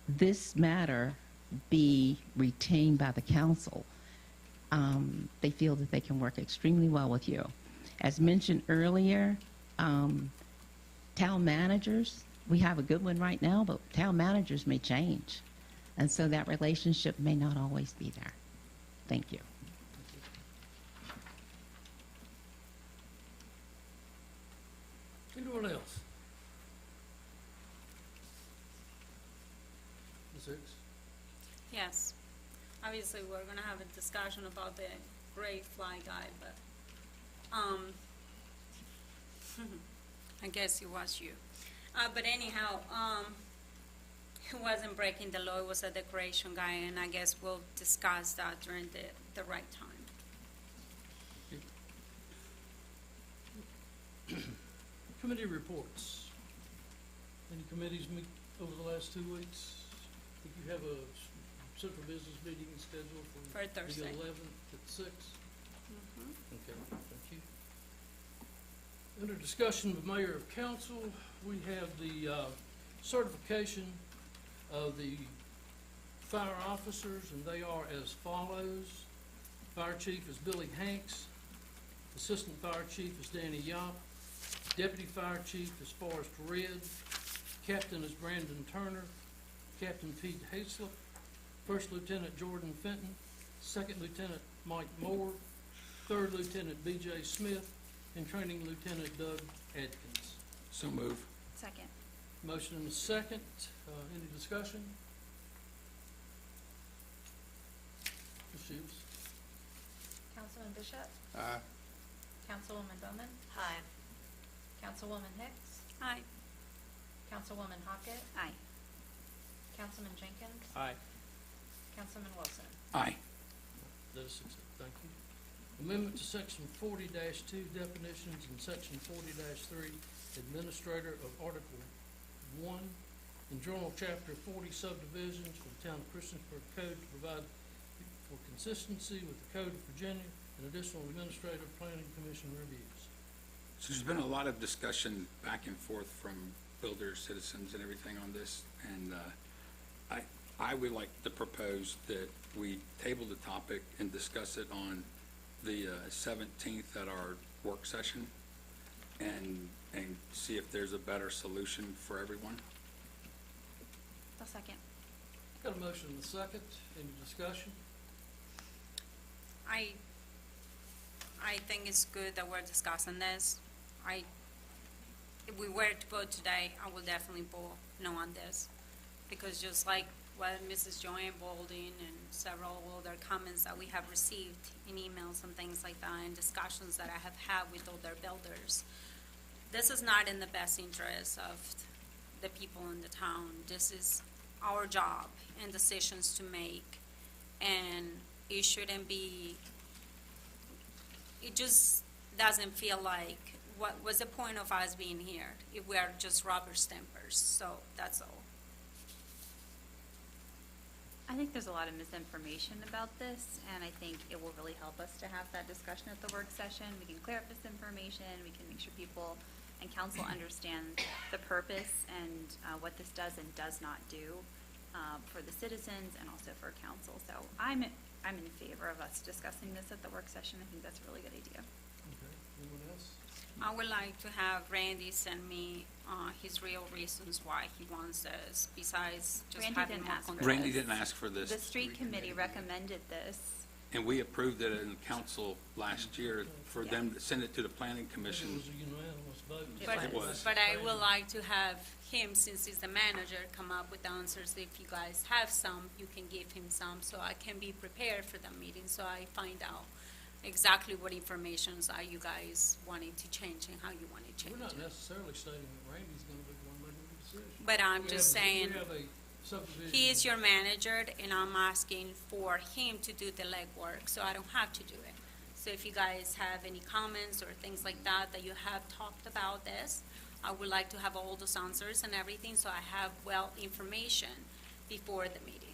this matter be retained by the council. They feel that they can work extremely well with you. As mentioned earlier, town managers, we have a good one right now, but town managers may change. And so that relationship may not always be there. Thank you. Anyone else? Ms. Hicks? Yes. Obviously, we're gonna have a discussion about the gray fly guy, but, I guess it was you. But anyhow, he wasn't breaking the law, it was a decoration guy, and I guess we'll discuss that during the right time. Committee reports. Any committees meet over the last 2 weeks? I think you have a central business meeting scheduled for For Thursday. the 11th at 6. Mhm. Okay, thank you. Under discussion with mayor of council, we have the certification of the fire officers, and they are as follows. Fire chief is Billy Hanks. Assistant fire chief is Danny Yop. Deputy fire chief is Forrest Red. Captain is Brandon Turner. Captain Pete Hayslip. First Lieutenant Jordan Fenton. Second Lieutenant Mike Moore. Third Lieutenant B.J. Smith. And Training Lieutenant Doug Adkins. So move. Second. Motion and a second. Any discussion? Ms. Shields? Councilman Bishop? Aye. Councilwoman Bowman? Hi. Councilwoman Hicks? Aye. Councilwoman Hockett? Aye. Councilman Jenkins? Aye. Councilman Wilson? Aye. That is accepted. Thank you. Amendment to section 40-2 definitions and section 40-3 administrator of Article 1 in Journal Chapter 40 subdivisions for the town of Christiansburg Code to provide for consistency with the Code of Virginia and additional administrative planning commission reviews. So there's been a lot of discussion back and forth from builders, citizens, and everything on this, and I would like to propose that we table the topic and discuss it on the 17th at our work session, and see if there's a better solution for everyone. A second. Got a motion and a second. Any discussion? I think it's good that we're discussing this. If we were to vote today, I will definitely vote no on this, because just like what Mrs. Joanne Balding and several other comments that we have received in emails and things like that, and discussions that I have had with other builders, this is not in the best interest of the people in the town. This is our job and decisions to make, and it shouldn't be, it just doesn't feel like, what was the point of us being here if we are just rubber stampers? So that's all. I think there's a lot of misinformation about this, and I think it will really help us to have that discussion at the work session. We can clear up this information, we can make sure people and council understand the purpose and what this does and does not do for the citizens and also for council. So I'm in favor of us discussing this at the work session. I think that's a really good idea. Okay. Anyone else? I would like to have Randy send me his real reasons why he wants this, besides just Randy having didn't more ask for control. Randy this. didn't ask for this. The street committee recommended this. And we approved it in council last year for them to send it to the planning It commission. was a unanimous vote. It was. But I would like to have him, since he's the manager, come up with answers. If you guys have some, you can give him some, so I can be prepared for the meeting, so I find out exactly what informations are you guys wanting to change and how you want to change We're not it. necessarily stating that Randy's gonna be the one But I'm just saying, We have a subdivision. he is your manager, and I'm asking for him to do the legwork, so I don't have to do it. So if you guys have any comments or things like that, that you have talked about this, I would like to have all those answers and everything, so I have well information before the meeting.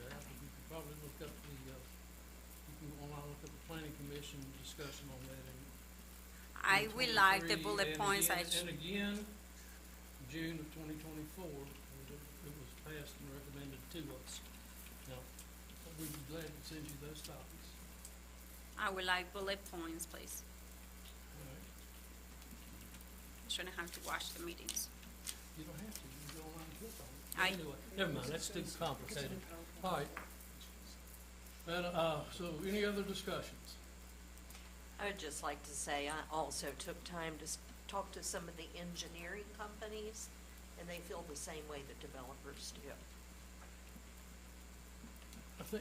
Okay, I think you could probably look up the, you can go online, look up the planning commission discussion on that. I will like the 23, bullet and points. again- And again, June of 2024, it was passed and recommended to us. Now, we'd be glad to send you those copies. I would like bullet points, please. All right. Shouldn't have to watch the meetings. You don't have to, you can go online and click on it. I- Anyway, never mind, that's too complicated. All right. And, so any other discussions? I would just like to say, I also took time to talk to some of the engineering companies, and they feel the same way that developers do.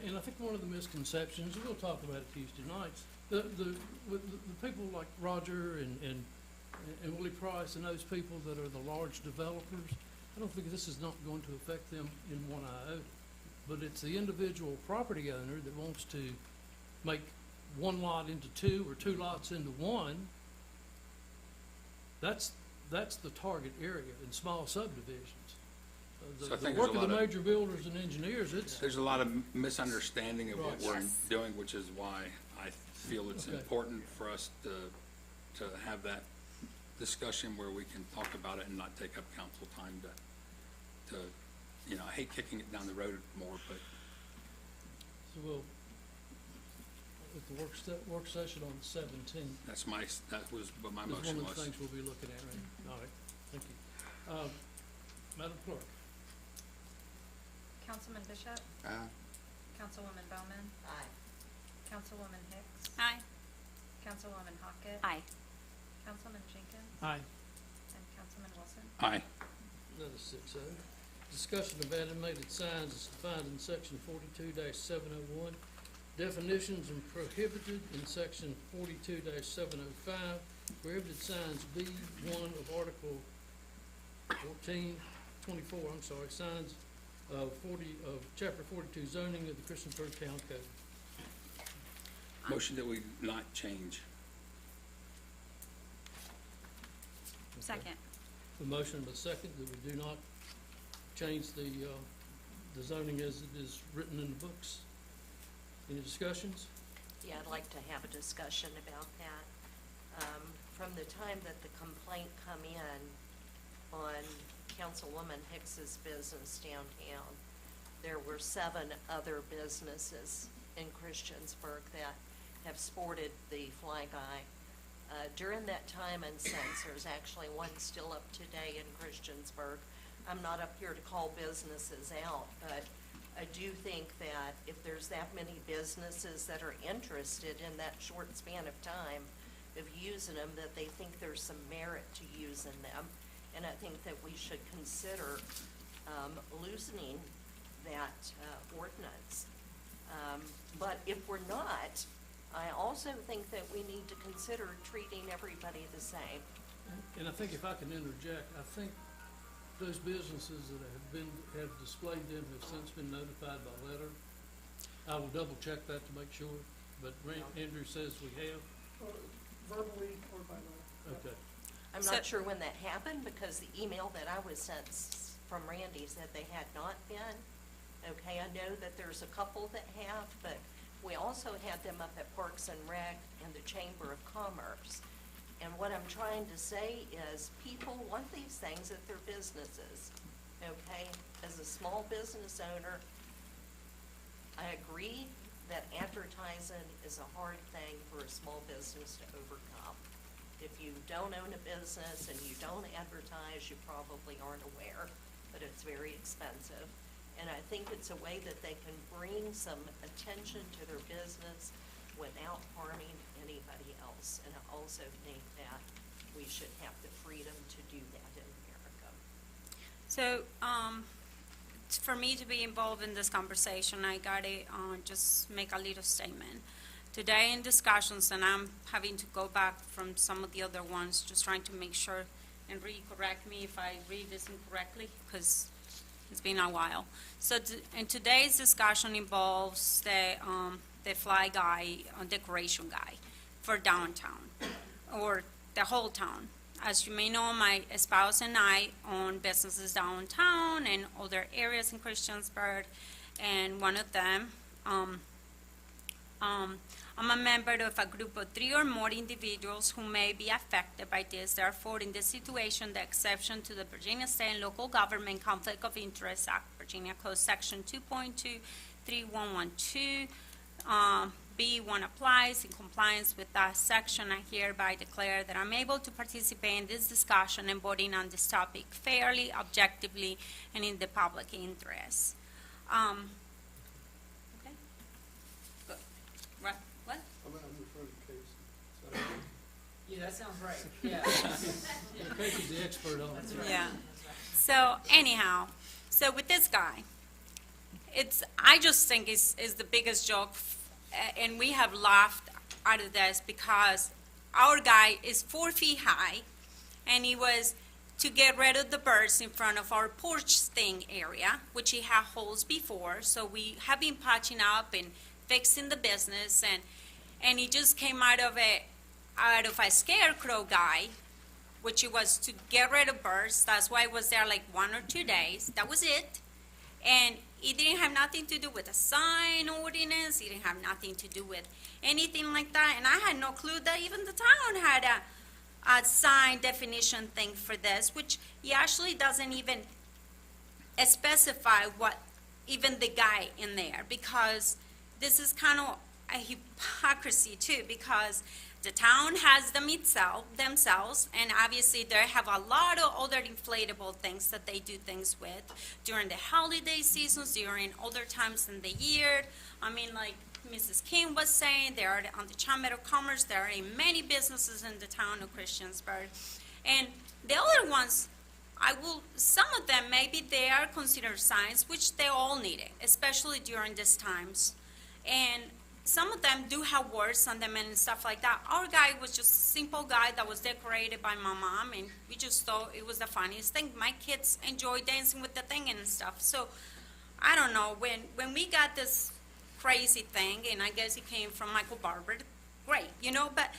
And I think one of the misconceptions, and we'll talk about it Tuesday nights, the people like Roger and Willie Price and those people that are the large developers, I don't think this is not going to affect them in one iota. But it's the individual property owner that wants to make one lot into two or two lots into one. That's the target area in small subdivisions. So I The think work there's a of the lot of- major builders and engineers, it's, There's a lot of misunderstanding of what Right. we're Yes. doing, which is why I feel it's Okay. important for us to have that discussion where we can talk about it and not take up council time to, you know, I hate kicking it down the road more, but so we'll, with the work session on the 17th, that was what my is one motion of the was. things we'll be looking at, right? All right, thank you. Madam Clerk? Councilman Bishop? Councilwoman Bowman? Aye. Councilwoman Hicks? Aye. Councilwoman Hockett? Aye. Councilman Jenkins? Aye. And Councilman Wilson? Aye. Another 6-0. Discussion of animated signs is defined in section 42-701. Definitions and prohibited in section 42-705. Prohibited signs B1 of Article 24, signs of Chapter 42 zoning of the Christiansburg Town Code. Motion that we not change. Second. The motion and the second that we do not change the zoning as it is written in the books. Any discussions? Yeah, I'd like to have a discussion about that. From the time that the complaint come in on Councilwoman Hicks's business downtown, there were 7 other businesses in Christiansburg that have sported the flag eye. During that time and since, there's actually one still up today in Christiansburg. I'm not up here to call businesses out, but I do think that if there's that many businesses that are interested in that short span of time of using them, that they think there's some merit to using them. And I think that we should consider loosening that ordinance. But if we're not, I also think that we need to consider treating everybody the same. And I think if I can interject, I think those businesses that have displayed them have since been notified by letter. I will double check that to make sure, but Andrew says we have. Verbally or by letter. Okay. I'm So- not sure when that happened, because the email that I was sent from Randy said they had not been. Okay, I know that there's a couple that have, but we also had them up at Parks and Rec and the Chamber of Commerce. And what I'm trying to say is, people want these things at their businesses, okay? As a small business owner, I agree that advertising is a hard thing for a small business to overcome. If you don't own a business and you don't advertise, you probably aren't aware, but it's very expensive. And I think it's a way that they can bring some attention to their business without harming anybody else. And I also think that we should have the freedom to do that in America. So, for me to be involved in this conversation, I gotta just make a little statement. today in discussions, and I'm having to go back from some of the other ones, just trying to make sure, and correct me if I read this incorrectly, because it's been a while. So, and today's discussion involves the fly guy, decoration guy for downtown, or the whole town. As you may know, my spouse and I own businesses downtown and other areas in Christiansburg, and one of them, I'm a member of a group of 3 or more individuals who may be affected by this. Therefore, in this situation, the exception to the Virginia State and Local Government Conflict of Interest Act, Virginia Code Section 2.23112, B1 applies. In compliance with that section, I hereby declare that I'm able to participate in this discussion and voting on this topic fairly, objectively, and in the public interest. Okay? Good. Right. What? I'm referring to Casey. Yeah, that sounds right, yeah. Casey's the expert on it. Yeah. So anyhow, so with this guy, I just think is the biggest joke, and we have laughed out of this because our guy is 4 feet high, and he was to get rid of the birds in front of our porch sting area, which he had holes before. So we have been patching up and fixing the business, and he just came out of a scarecrow guy, which it was to get rid of birds. That's why I was there like 1 or 2 days. That was it. And it didn't have nothing to do with a sign ordinance. It didn't have nothing to do with anything like that. And I had no clue that even the town had a sign definition thing for this, which he actually doesn't even specify what even the guy in there, because this is kind of a hypocrisy too, because the town has them themselves, and obviously they have a lot of other inflatable things that they do things with during the holiday seasons, during other times in the year. I mean, like Mrs. King was saying, they are on the Chamber of Commerce. There are many businesses in the town of Christiansburg. And the other ones, some of them, maybe they are considered signs, which they all need it, especially during these times. And some of them do have words on them and stuff like that. Our guy was just a simple guy that was decorated by my mom, and we just thought it was the funniest thing. My kids enjoy dancing with the thing and stuff. So I don't know, when we got this crazy thing, and I guess it came from Michael Barber, great, but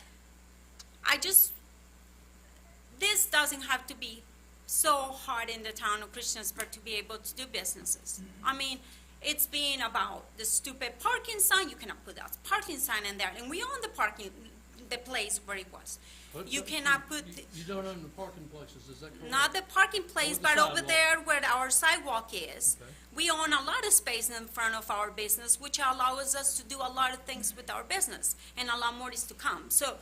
this doesn't have to be so hard in the town of Christiansburg to be able to do businesses. I mean, it's been about the stupid parking sign. You cannot put that parking sign in there. And we own the place where it was. You cannot put... You don't own the parking places, is that correct? Not the parking place, Or the but over sidewalk. there where our sidewalk is. Okay. We own a lot of space in front of our business, which allows us to do a lot of things with our business. And a lot more is to come. So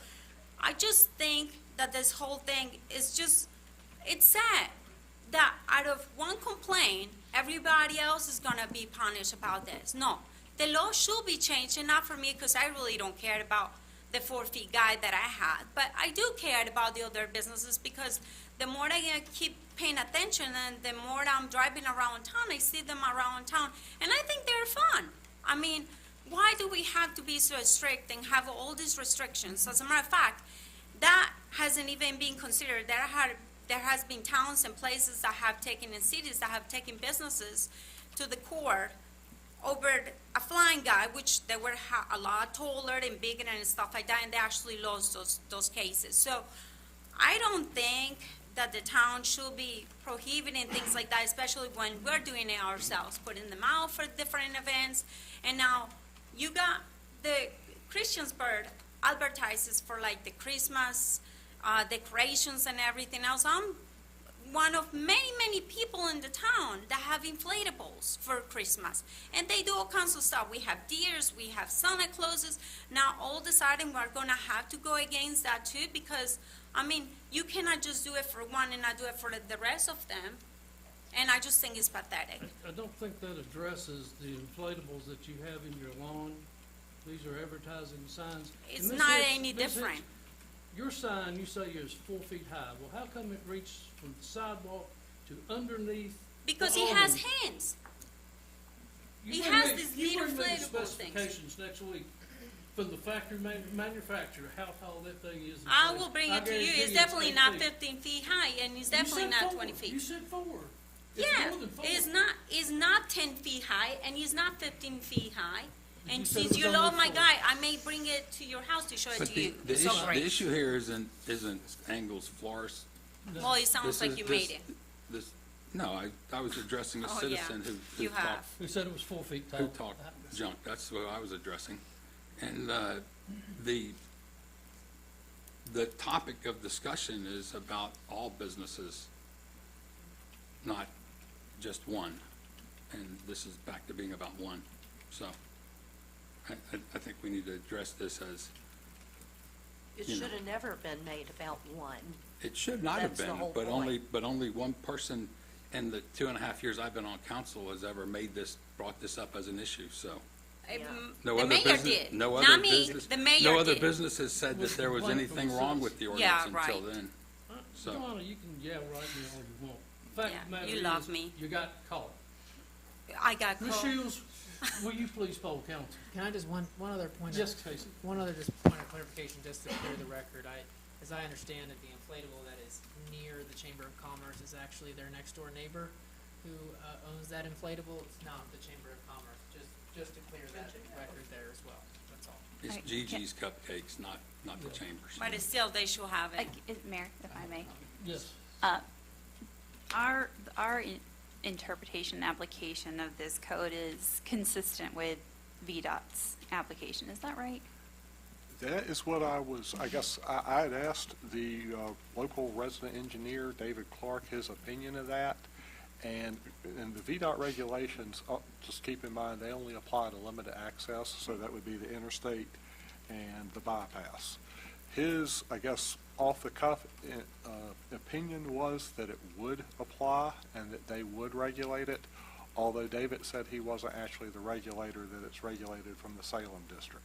I just think that this whole thing is just... It's sad that out of one complaint, everybody else is going to be punished about this. No, the law should be changed, and not for me, because I really don't care about the 4 feet guy that I had. But I do care about the other businesses, because the more I keep paying attention and the more I'm driving around town, I see them around town, and I think they're fun. I mean, why do we have to be so strict and have all these restrictions? As a matter of fact, that hasn't even been considered. There has been towns and places that have taken, and cities that have taken businesses to the court over a flying guy, which they were a lot taller and bigger and stuff like that, and they actually lost those cases. So I don't think that the town should be prohibiting things like that, especially when we're doing it ourselves, putting them out for different events. And now you got the Christiansburg advertises for like the Christmas decorations and everything else. I'm one of many people in the town that have inflatables for Christmas, and they do all kinds of stuff. We have deers, we have Santa Clauses. Now all of a sudden we're going to have to go against that too, because I mean, you cannot just do it for one and not do it for the rest of them. And I just think it's pathetic. I don't think that addresses the inflatables that you have in your lawn. These are advertising signs. It's And Ms. not Hicks- any Ms. Hicks, different. Your sign, you say is 4 feet high. Well, how come it reaches from the sidewalk to underneath? Because the he has awning? hands. You he bring has me- these you little bring me the inflatable things. specifications next week. from the factory manufacturer, how tall that thing is. in I place. will bring I it to you. guarantee It's definitely 8 not feet. 15 feet high, and it's You definitely said not 4. 20 feet. You said 4. It's Yeah, more than 4. it's not 10 feet high, and it's not 15 feet high. You And said it since was you only love my 4. guy, I may bring it to your house to show it But to you. the It's so issue, the great. issue here isn't Angles Florist. Well, it sounds This like is- you this- made it. This, no, I was addressing a Oh, yeah. citizen who You have. talked, Who said it was 4 feet tall? who talked junk. That's what I was addressing. And, the topic of discussion is about all businesses, not just one. And this is back to being about one. So I think we need to address this as, It You know. should have never been made about one. it should not have That's the been, whole but point. only one person in the 2.5 years I've been on council has ever brought this up as an issue, so. Yeah. No The other mayor business- did. No Not other me, business. the mayor No other did. business has said that there was Complaint anything from wrong citizens. with the Yeah, ordinance until right. then. So- Donna, you can yell right now all you want. The fact Yeah, of the matter you love is, me. you got caught. I got Ms. called. Shields, will you please poll council? Can I just, one other point? Yes, Casey. One other just point of clarification, just to clear the record. As I understand it, the inflatable that is near the Chamber of Commerce is actually their next door neighbor who owns that inflatable. It's not the Chamber of Commerce, just to clear that record there as well. That's all. It's Right. Gigi's Cupcakes, not the Chambers. But still, they should have it. Mayor, if I may. Yes. Our interpretation and application of this code is consistent with VDOT's application, is that right? That is what I guess, I had asked the local resident engineer, David Clark, his opinion of that. And in the VDOT regulations, just keep in mind, they only apply to limited access, so that would be the interstate and the bypass. His, I guess, off-the-cuff opinion was that it would apply and that they would regulate it, although David said he wasn't actually the regulator, that it's regulated from the Salem district.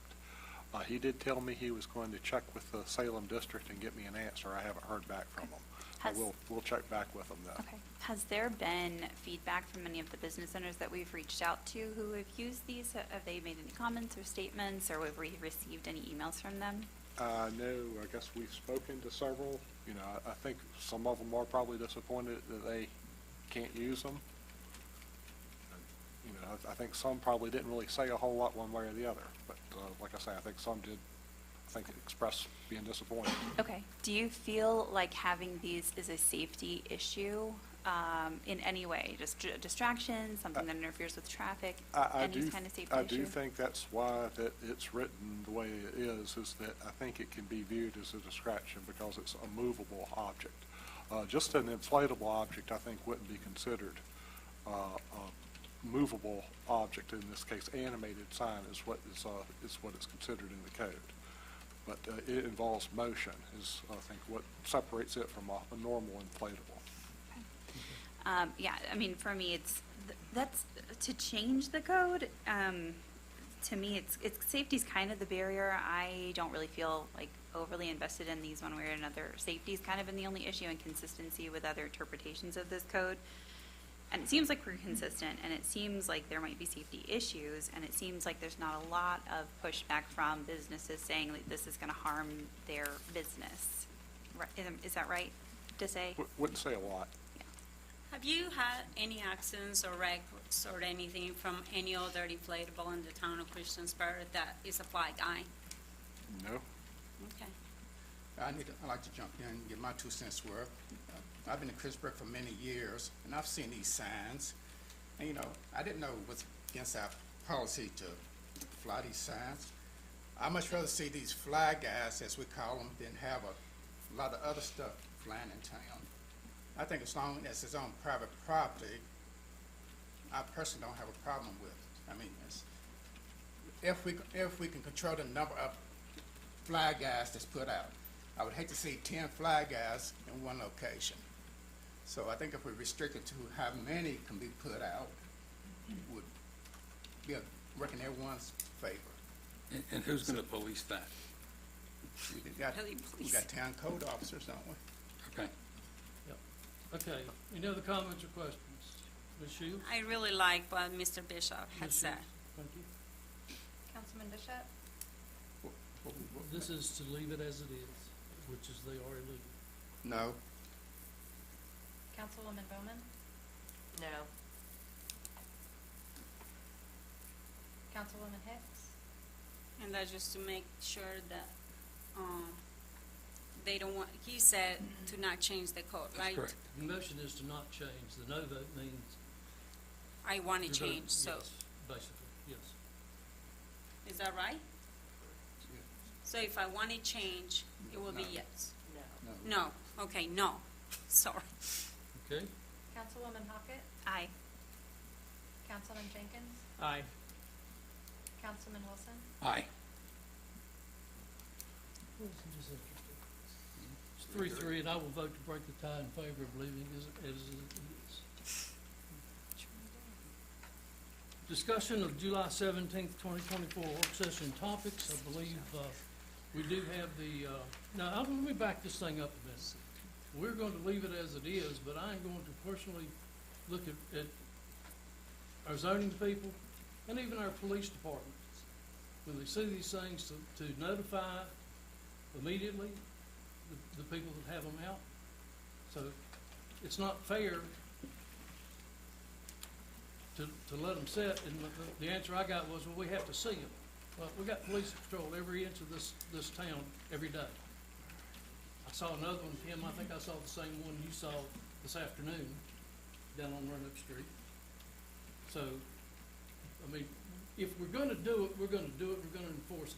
He did tell me he was going to check with the Salem district and get me an answer. I haven't heard back from him. We'll check back with them though. Okay. Has there been feedback from any of the business owners that we've reached out to who have used these? Have they made any comments or statements, or have we received any emails from them? No, I guess we've spoken to several. You know, I think some of them are probably disappointed that they can't use them. You know, I think some probably didn't really say a whole lot one way or the other, but like I say, I think some did, express being disappointed. Okay. Do you feel like having these is a safety issue in any way? Just distraction, something that interferes with traffic, any kind of safety issue? I do think that's why that it's written the way it is that I think it can be viewed as a distraction because it's a movable object. Just an inflatable object, I think, wouldn't be considered a movable object. In this case, animated sign is what is considered in the code. But it involves motion is, I think, what separates it from a normal inflatable. Yeah, I mean, for me, that's to change the code. To me, safety's kind of the barrier. I don't really feel like overly invested in these one way or another. Safety's kind of been the only issue, and consistency with other interpretations of this code. And it seems like we're consistent, and it seems like there might be safety issues, and it seems like there's not a lot of pushback from businesses saying that this is going to harm their business. Is that right to say? Wouldn't say a lot. Have you had any accidents or wrecks or anything from any other inflatable in the town of Christiansburg that is a fly guy? No. Okay. I'd like to jump in and give my 2 cents worth. I've been in Christiansburg for many years, and I've seen these signs. And, you know, I didn't know it was against our policy to fly these signs. I'd much rather see these fly guys, as we call them, than have a lot of other stuff flying in town. I think as long as it's on private property, I personally don't have a problem with it. I mean, if we can control the number of fly guys that's put out. I would hate to see 10 fly guys in one location. So I think if we restrict it to how many can be put out, it would be work in everyone's favor. And who's going to police that? We got town code officers, don't we? Okay. Okay, any other comments or questions? Ms. Shields? I really like what Mr. Bishop had Ms. said. Shields, thank you. Councilman Bishop? This is to leave it as it is, which is they are illegal. No. Councilwoman Bowman, No. Councilwoman Hicks, And that's just to make sure that, they don't want, he said to not change the code, right? That's correct. The motion is to not change. The no vote means. I want to you're gonna- change, so, yes, basically, yes. is that right? So if I want to change, it will be yes. No. No, okay, no, sorry. Okay? Councilwoman Hockett, Aye. Councilman Jenkins, Aye. Councilman Wilson, Aye. It's 3-3, and I will vote to break the tie in favor of leaving as it is. Discussion of July 17th, 2024 work session topics. I believe we do have the, now, let me back this thing up a minute. We're going to leave it as it is, but I am going to personally look at our zoning people and even our police departments. When they see these things, to notify immediately the people that have them out. So it's not fair to let them sit, and the answer I got was, well, we have to see them. Well, we got police patrol every inch of this town every day. I saw another one, Tim, I think I saw the same one you saw this afternoon down on Roanoke Street. So, I mean, if we're gonna do it, we're gonna do it, we're gonna enforce it.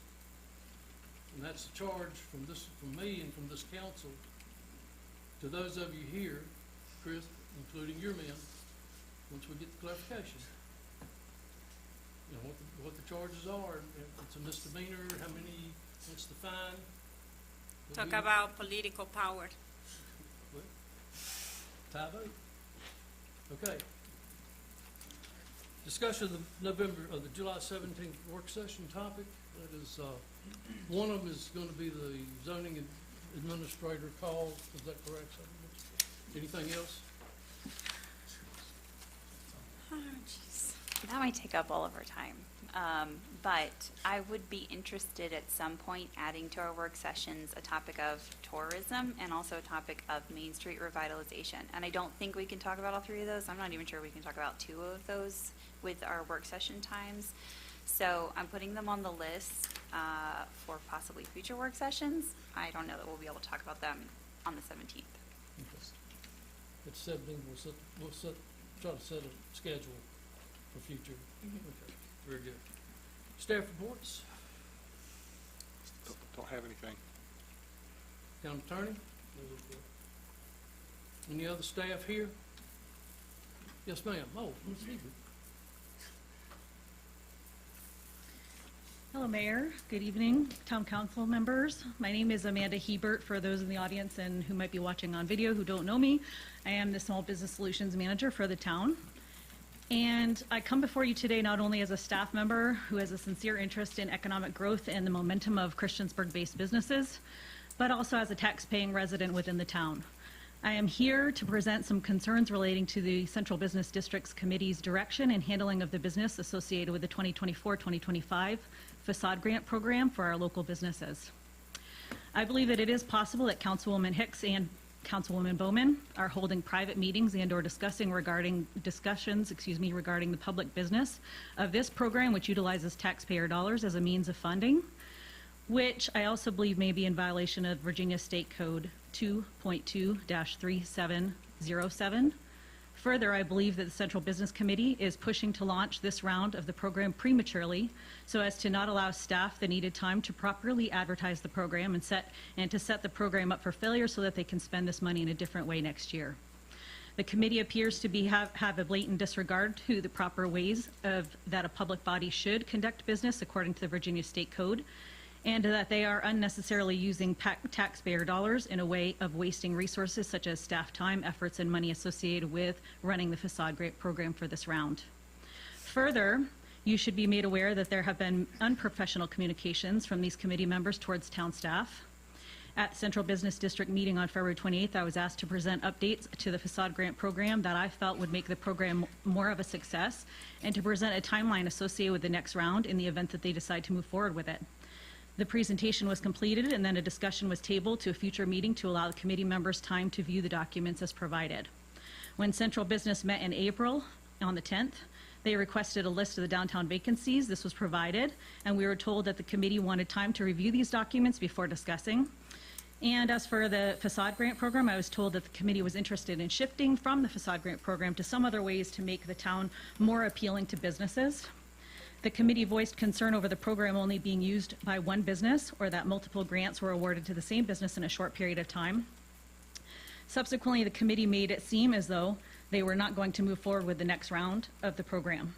And that's the charge from me and from this council to those of you here, Chris, including your men, once we get the clarification. You know, what the charges are, if it's a misdemeanor, how many, what's the fine? Talk about political power. What? Tie vote. Okay. Discussion of the July 17th work session topic. That is, one of them is going to be the zoning administrator call. Is that correct? Anything else? Oh, jeez. That might take up all of our time. But I would be interested at some point adding to our work sessions a topic of tourism and also a topic of Main Street revitalization. And I don't think we can talk about all three of those. I'm not even sure we can talk about two of those with our work session times. So I'm putting them on the list for possibly future work sessions. I don't know that we'll be able to talk about them on the 17th. Okay. At 17, we'll try to set a schedule for future. Okay, very good. Staff reports, Don't have anything. town attorney. Any other staff here? Yes, ma'am. Oh, Ms. Hebert. Hello, Mayor. Good evening, Town Council members. My name is Amanda Hebert. For those in the audience and who might be watching on video who don't know me, I am the Small Business Solutions Manager for the town. And I come before you today not only as a staff member who has a sincere interest in economic growth and the momentum of Christiansburg-based businesses, but also as a tax-paying resident within the town. I am here to present some concerns relating to the Central Business District's committee's direction and handling of the business associated with the 2024-2025 facade grant program for our local businesses. I believe that it is possible that Councilwoman Hicks and Councilwoman Bowman are holding private meetings and/or discussing regarding the public business of this program, which utilizes taxpayer dollars as a means of funding, which I also believe may be in violation of Virginia State Code 2.2-3707. Further, I believe that the Central Business Committee is pushing to launch this round of the program prematurely so as to not allow staff the needed time to properly advertise the program and to set the program up for failure so that they can spend this money in a different way next year. The committee appears to have a blatant disregard to the proper ways that a public body should conduct business according to the Virginia State Code, and that they are unnecessarily using taxpayer dollars in a way of wasting resources such as staff time, efforts, and money associated with running the facade grant program for this round. Further, you should be made aware that there have been unprofessional communications from these committee members towards town staff. At Central Business District meeting on February 28th, I was asked to present updates to the facade grant program that I felt would make the program more of a success and to present a timeline associated with the next round in the event that they decide to move forward with it. The presentation was completed, and then a discussion was tabled to a future meeting to allow the committee members time to view the documents as provided. When Central Business met in April on the 10th, they requested a list of the downtown vacancies. This was provided, and we were told that the committee wanted time to review these documents before discussing. And as for the facade grant program, I was told that the committee was interested in shifting from the facade grant program to some other ways to make the town more appealing to businesses. The committee voiced concern over the program only being used by one business, or that multiple grants were awarded to the same business in a short period of time. Subsequently, the committee made it seem as though they were not going to move forward with the next round of the program.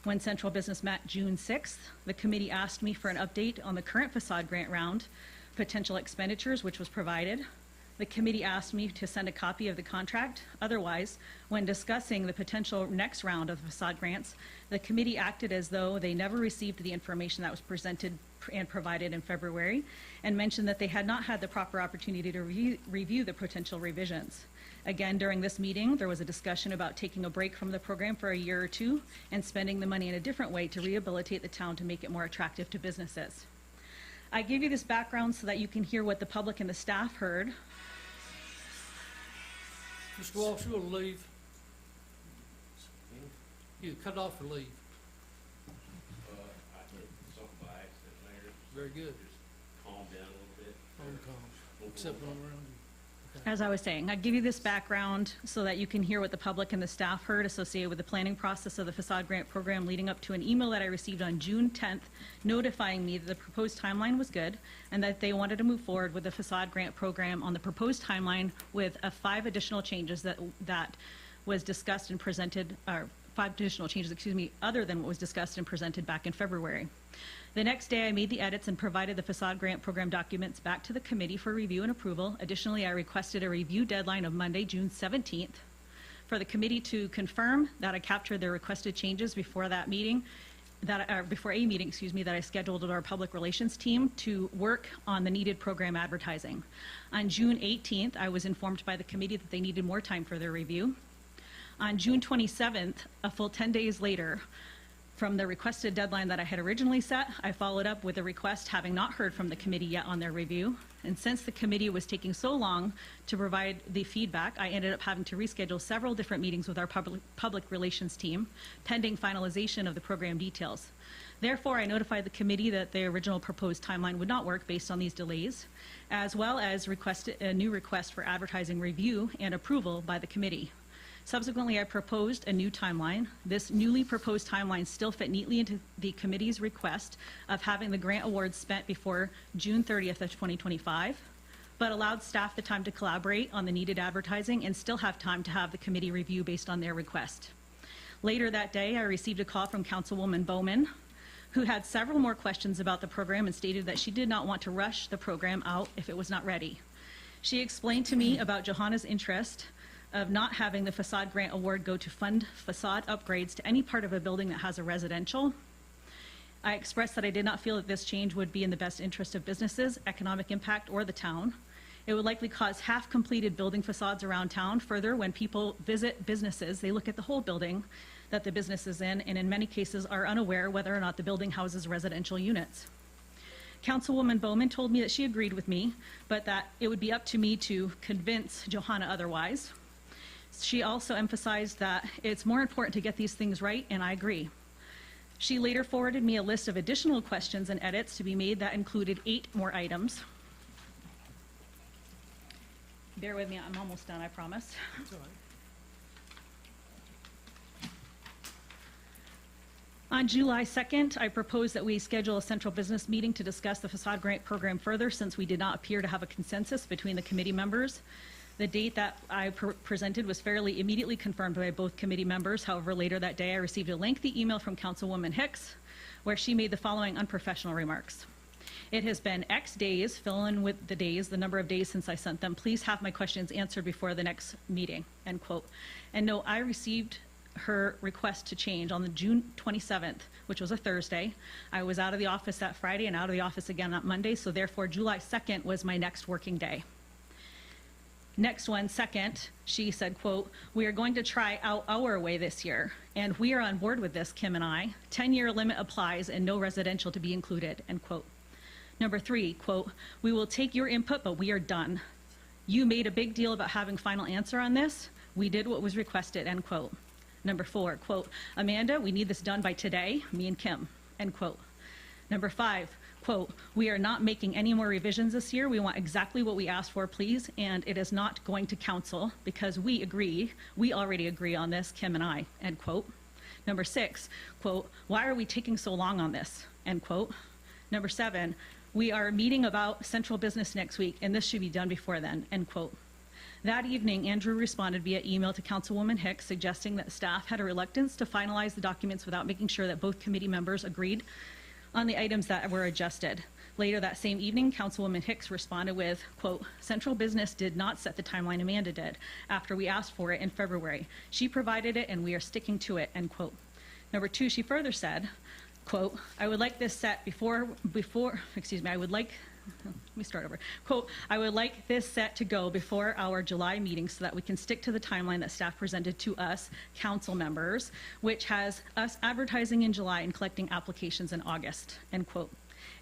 When Central Business met June 6th, the committee asked me for an update on the current facade grant round, potential expenditures, which was provided. The committee asked me to send a copy of the contract. Otherwise, when discussing the potential next round of facade grants, the committee acted as though they never received the information that was presented and provided in February, and mentioned that they had not had the proper opportunity to review the potential revisions. Again, during this meeting, there was a discussion about taking a break from the program for a year or two and spending the money in a different way to rehabilitate the town to make it more attractive to businesses. I give you this background so that you can hear what the public and the staff heard. Mr. Walsh, you will leave. You cut off or leave. I did something by accident, Mayor. Very good. Just calm down a little bit. Calm, except when I'm around you. As I was saying, I give you this background so that you can hear what the public and the staff heard associated with the planning process of the facade grant program, leading up to an email that I received on June 10th notifying me that the proposed timeline was good and that they wanted to move forward with the facade grant program on the proposed timeline with 5 additional changes that was discussed and presented, or 5 additional changes, other than what was discussed and presented back in February. The next day, I made the edits and provided the facade grant program documents back to the committee for review and approval. Additionally, I requested a review deadline of Monday, June 17th, for the committee to confirm that I captured their requested changes before that meeting, that I scheduled with our public relations team to work on the needed program advertising. On June 18th, I was informed by the committee that they needed more time for their review. On June 27th, a full 10 days later, from the requested deadline that I had originally set, I followed up with a request, having not heard from the committee yet on their review. And since the committee was taking so long to provide the feedback, I ended up having to reschedule several different meetings with our public relations team, pending finalization of the program details. Therefore, I notified the committee that the original proposed timeline would not work based on these delays, as well as requested a new request for advertising review and approval by the committee. Subsequently, I proposed a new timeline. This newly proposed timeline still fit neatly into the committee's request of having the grant awards spent before June 30th of 2025, but allowed staff the time to collaborate on the needed advertising and still have time to have the committee review based on their request. Later that day, I received a call from Councilwoman Bowman, who had several more questions about the program and stated that she did not want to rush the program out if it was not ready. She explained to me about Johanna's interest of not having the facade grant award go to fund facade upgrades to any part of a building that has a residential. I expressed that I did not feel that this change would be in the best interest of businesses, economic impact, or the town. It would likely cause half-completed building facades around town. Further, when people visit businesses, they look at the whole building that the business is in, and in many cases are unaware whether or not the building houses residential units. Councilwoman Bowman told me that she agreed with me, but that it would be up to me to convince Johanna otherwise. She also emphasized that it's more important to get these things right, and I agree. She later forwarded me a list of additional questions and edits to be made that included 8 more items. Bear with me, I'm almost done, I promise. That's all right. On July 2nd, I proposed that we schedule a central business meeting to discuss the facade grant program further, since we did not appear to have a consensus between the committee members. The date that I presented was fairly immediately confirmed by both committee members. However, later that day, I received a lengthy email from Councilwoman Hicks, where she made the following unprofessional remarks. It has been X days, fill in with the days, the number of days since I sent them. Please have my questions answered before the next meeting, end quote. And no, I received her request to change on the June 27th, which was a Thursday. I was out of the office that Friday and out of the office again on Monday, so therefore July 2nd was my next working day. Next one, second, she said, quote, "We are going to try out our way this year, and we are on board with this, Kim and I. 10-year limit applies and no residential to be included," end quote. Number 3, quote, "We will take your input, but we are done. You made a big deal about having final answer on this. We did what was requested," end quote. Number 4, quote, "Amanda, we need this done by today, me and Kim," end quote. Number 5, quote, "We are not making any more revisions this year. We want exactly what we asked for, please, and it is not going to council because we already agree on this, Kim and I," end quote. Number 6, quote, "Why are we taking so long on this?" end quote. Number 7, "We are meeting about central business next week, and this should be done before then," end quote. That evening, Andrew responded via email to Councilwoman Hicks suggesting that staff had a reluctance to finalize the documents without making sure that both committee members agreed on the items that were adjusted. Later that same evening, Councilwoman Hicks responded with, quote, "Central business did not set the timeline Amanda did after we asked for it in February. She provided it and we are sticking to it," end quote. Number 2, she further said, quote, "I would like this set Quote, "I would like this set to go before our July meeting so that we can stick to the timeline that staff presented to us, council members, which has us advertising in July and collecting applications in August," end quote.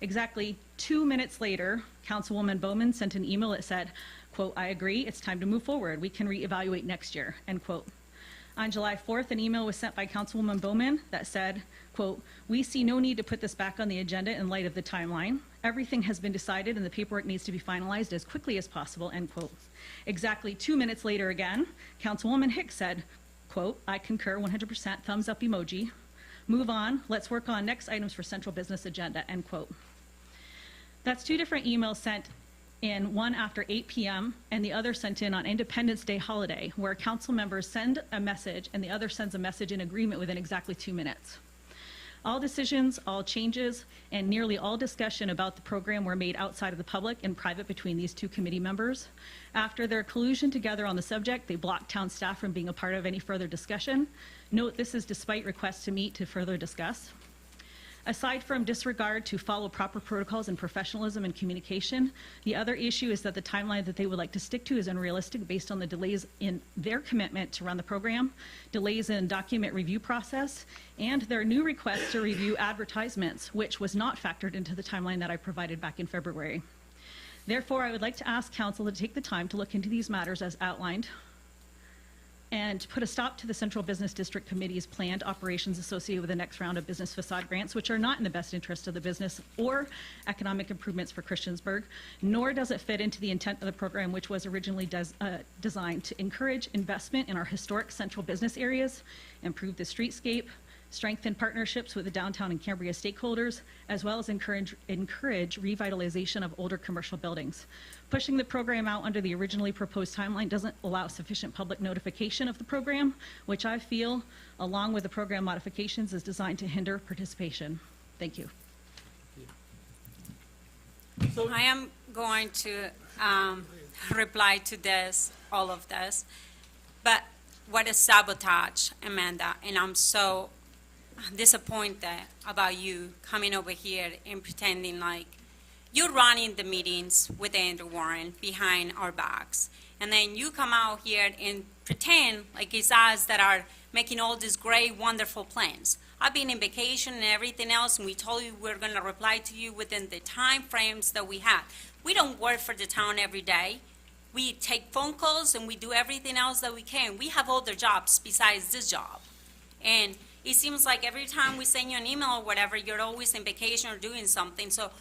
Exactly 2 minutes later, Councilwoman Bowman sent an email that said, quote, "I agree, it's time to move forward. We can reevaluate next year," end quote. On July 4th, an email was sent by Councilwoman Bowman that said, quote, "We see no need to put this back on the agenda in light of the timeline. Everything has been decided and the paperwork needs to be finalized as quickly as possible," end quote. Exactly 2 minutes later again, Councilwoman Hicks said, quote, "I concur 100%, thumbs up emoji. Move on, let's work on next items for central business agenda," end quote. That's 2 different emails sent in, one after 8 p.m. and the other sent in on Independence Day holiday, where council members send a message and the other sends a message in agreement within exactly 2 minutes. All decisions, all changes, and nearly all discussion about the program were made outside of the public and private between these 2 committee members. After their collusion together on the subject, they blocked town staff from being a part of any further discussion. Note this is despite requests to meet to further discuss. Aside from disregard to follow proper protocols and professionalism and communication, the other issue is that the timeline that they would like to stick to is unrealistic based on the delays in their commitment to run the program, delays in document review process, and their new request to review advertisements, which was not factored into the timeline that I provided back in February. Therefore, I would like to ask council to take the time to look into these matters as outlined and put a stop to the Central Business District Committee's planned operations associated with the next round of business facade grants, which are not in the best interest of the business or economic improvements for Christiansburg, nor does it fit into the intent of the program, which was originally designed to encourage investment in our historic central business areas, improve the streetscape, strengthen partnerships with the downtown and Cambria stakeholders, as well as encourage revitalization of older commercial buildings. Pushing the program out under the originally proposed timeline doesn't allow sufficient public notification of the program, which I feel, along with the program modifications, is designed to hinder participation. Thank you. I am going to reply to this, all of this, but what is sabotage, Amanda? And I'm so disappointed about you coming over here and pretending like you're running the meetings with Andrew Warren behind our backs. And then you come out here and pretend like it's us that are making all these great, wonderful plans. I've been in vacation and everything else, and we told you we're going to reply to you within the time frames that we have. We don't work for the town every day. We take phone calls and we do everything else that we can. We have other jobs besides this job. And it seems like every time we send you an email or whatever, you're always in vacation or doing something. So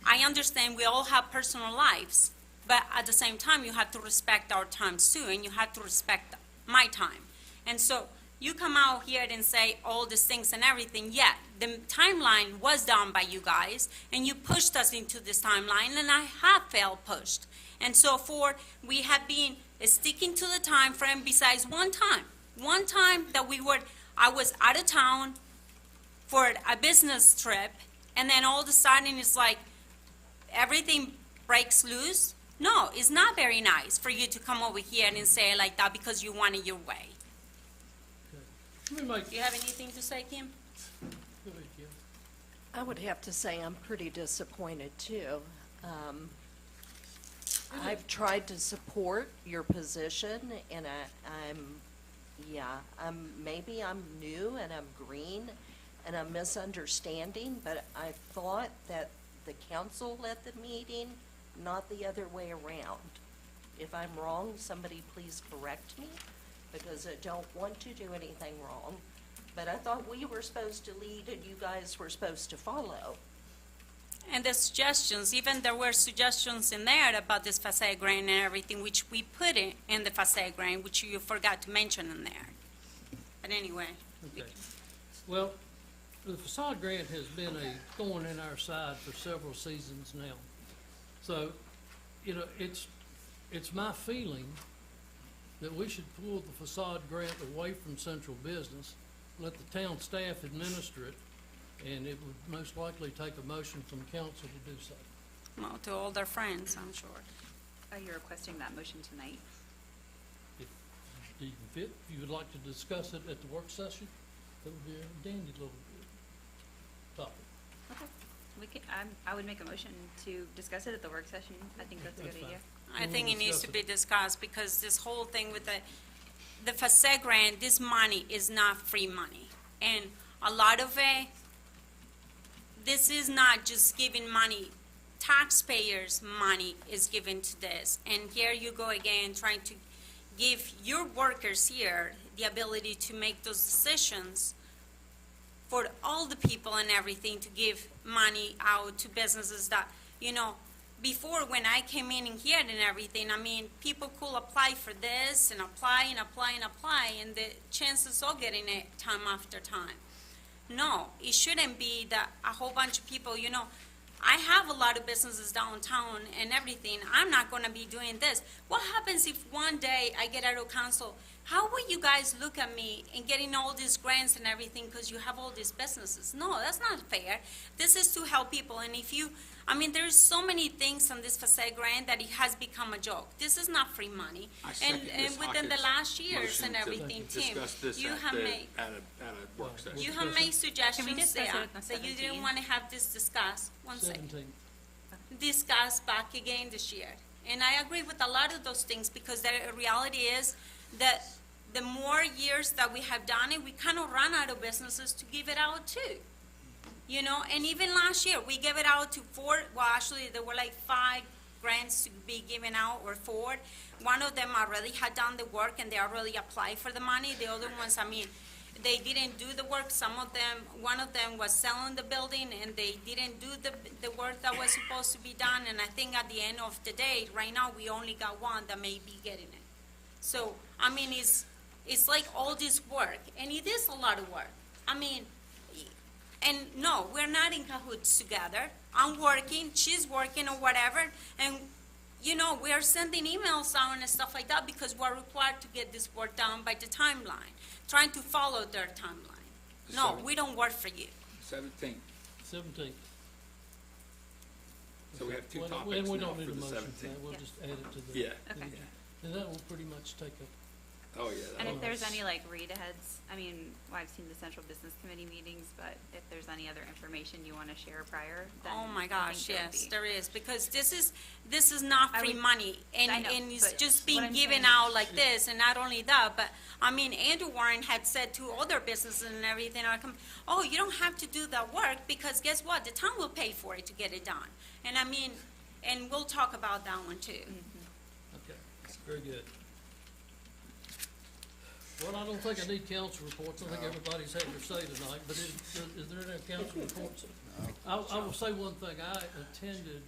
I understand we all have personal lives, but at the same time, you have to respect our times too, and you have to respect my time. And so you come out here and say all these things and everything, yet the timeline was done by you guys, and you pushed us into this timeline, and I have felt pushed. And so we have been sticking to the time frame besides one time that I was out of town for a business trip, and then all of a sudden it's like everything breaks loose. No, it's not very nice for you to come over here and say it like that because you want it your way. Do you have anything to say, Kim? Go ahead, Kim. I would have to say I'm pretty disappointed too. I've tried to support your position, and maybe I'm new and I'm green and I'm misunderstanding, but I thought that the council led the meeting, not the other way around. If I'm wrong, somebody please correct me, because I don't want to do anything wrong. But I thought we were supposed to lead and you guys were supposed to follow. And the suggestions, even there were suggestions in there about this facade grant and everything, which we put in the facade grant, which you forgot to mention in there. But anyway. Okay. Well, the facade grant has been a thorn in our side for several seasons now. So, you know, it's my feeling that we should pull the facade grant away from central business, let the town staff administer it, and it would most likely take a motion from council to do so. Well, to all their friends, I'm sure. You're requesting that motion tonight? If you can fit, if you would like to discuss it at the work session, that would be a dandy little topic. Okay. We can, I would make a motion to discuss it at the work session. I think that's a That's good fine. idea. I think it needs to be Discuss discussed, because this whole thing with the facade grant, this money is not free money. And a lot of it, this is not just giving money, taxpayers' money is given to this. And here you go again, trying to give your workers here the ability to make those decisions for all the people and everything, to give money out to businesses that, you know, before when I came in here and everything, I mean, people could apply for this and apply and apply and apply, and the chances of getting it time after time. No, it shouldn't be that a whole bunch of people, you know, I have a lot of businesses downtown and everything. I'm not going to be doing this. What happens if one day I get out of council? How will you guys look at me and getting all these grants and everything because you have all these businesses? No, that's not fair. This is to help people. And if you, I mean, there's so many things on this facade grant that it has become a joke. This is not free money. I And, second and Ms. within the Hockett's last years motion and to everything, Tim, discuss this you at have the- made, at a work session. you have made suggestions discuss there it on the that you didn't 17th? want to have this discussed. One second. 17. Discussed back again this year. And I agree with a lot of those things, because the reality is that the more years that we have done it, we kind of run out of businesses to give it out to. You know, and even last year, we gave it out to 4, well, actually, there were like 5 grants to be given out, or 4. One of them already had done the work and they already applied for the money. The other ones, I mean, they didn't do the work. Some of them, one of them was selling the building and they didn't do the work that was supposed to be done. And I think at the end of the day, right now, we only got one that may be getting it. So, I mean, it's like all this work, and it is a lot of work. I mean, and no, we're not in cahoots together. I'm working, she's working or whatever, and, you know, we are sending emails out and stuff like that because we're required to get this work done by the timeline, trying to follow their timeline. No, we don't work for you. 17th. 17th. So we have two Well, topics and we now don't for need the a motion for 17th. that. We'll Yeah. just add it to the. Yeah. Okay. And that will pretty much take up. Oh, yeah. And that if there's Yes. any like read-aheads, I mean, well, I've seen the Central Business Committee meetings, but if there's any other information you want to share prior, then Oh my I gosh, think it would yes, be- there is, because this is not I free would- money, and, I know, and it's but just what being I'm given saying out is- like this, and not only that, but, I mean, Andrew Warren had said to other businesses and everything, oh, you don't have to do that work, because guess what, the town will pay for it to get it done. And I mean, and we'll talk about that one too. Okay, very good. Well, I don't think I need council reports. I think everybody's had their say tonight, but is there any council reports? I will say one thing. I attended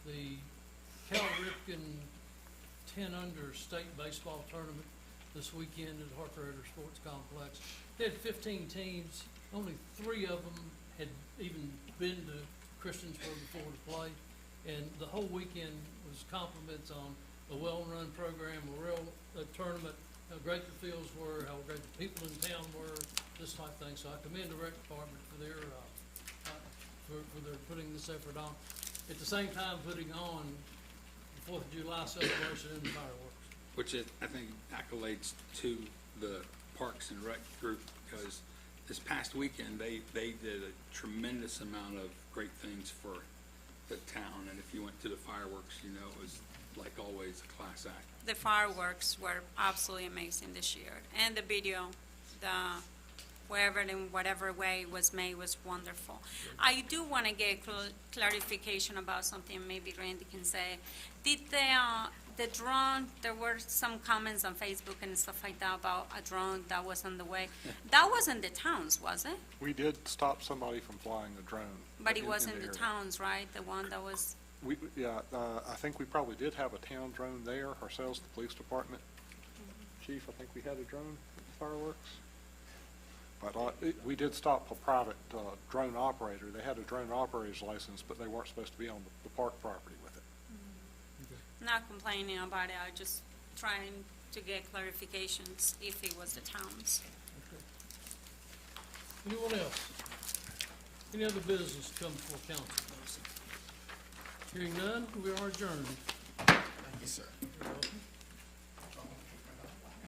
the Cal Ripken 10-under state baseball tournament this weekend at Harper Sports Complex. They had 15 teams. Only 3 of them had even been to Christiansburg before to play. And the whole weekend was compliments on a well-run program, a real tournament, how great the fields were, how great the people in town were, this type of thing. So I commend the rec department for their putting this effort on. At the same time, putting on the 4th of July celebration and the fireworks. Which is, I think, accolades to the Parks and Rec group, because this past weekend, they did a tremendous amount of great things for the town. And if you went to the fireworks, you know, it was like always a class act. The fireworks were absolutely amazing this year, and the video, wherever, in whatever way it was made, was wonderful. I do want to get clarification about something maybe Randy can say. Did the drone, there were some comments on Facebook and stuff like that about a drone that was on the way. That wasn't the towns, was it? We did stop somebody from flying a drone. But it in wasn't the area. towns, right? The one that was, I think we probably did have a town drone there ourselves, the police department. Chief, I think we had a drone with fireworks. But we did stop a private drone operator. They had a drone operator's license, but they weren't supposed to be on the park property with it. not complaining about it, I just trying to get clarifications if it was the towns. Anyone else? Any other business to come before council, please? Hearing none, we are adjourned. Thank you, sir. You're welcome.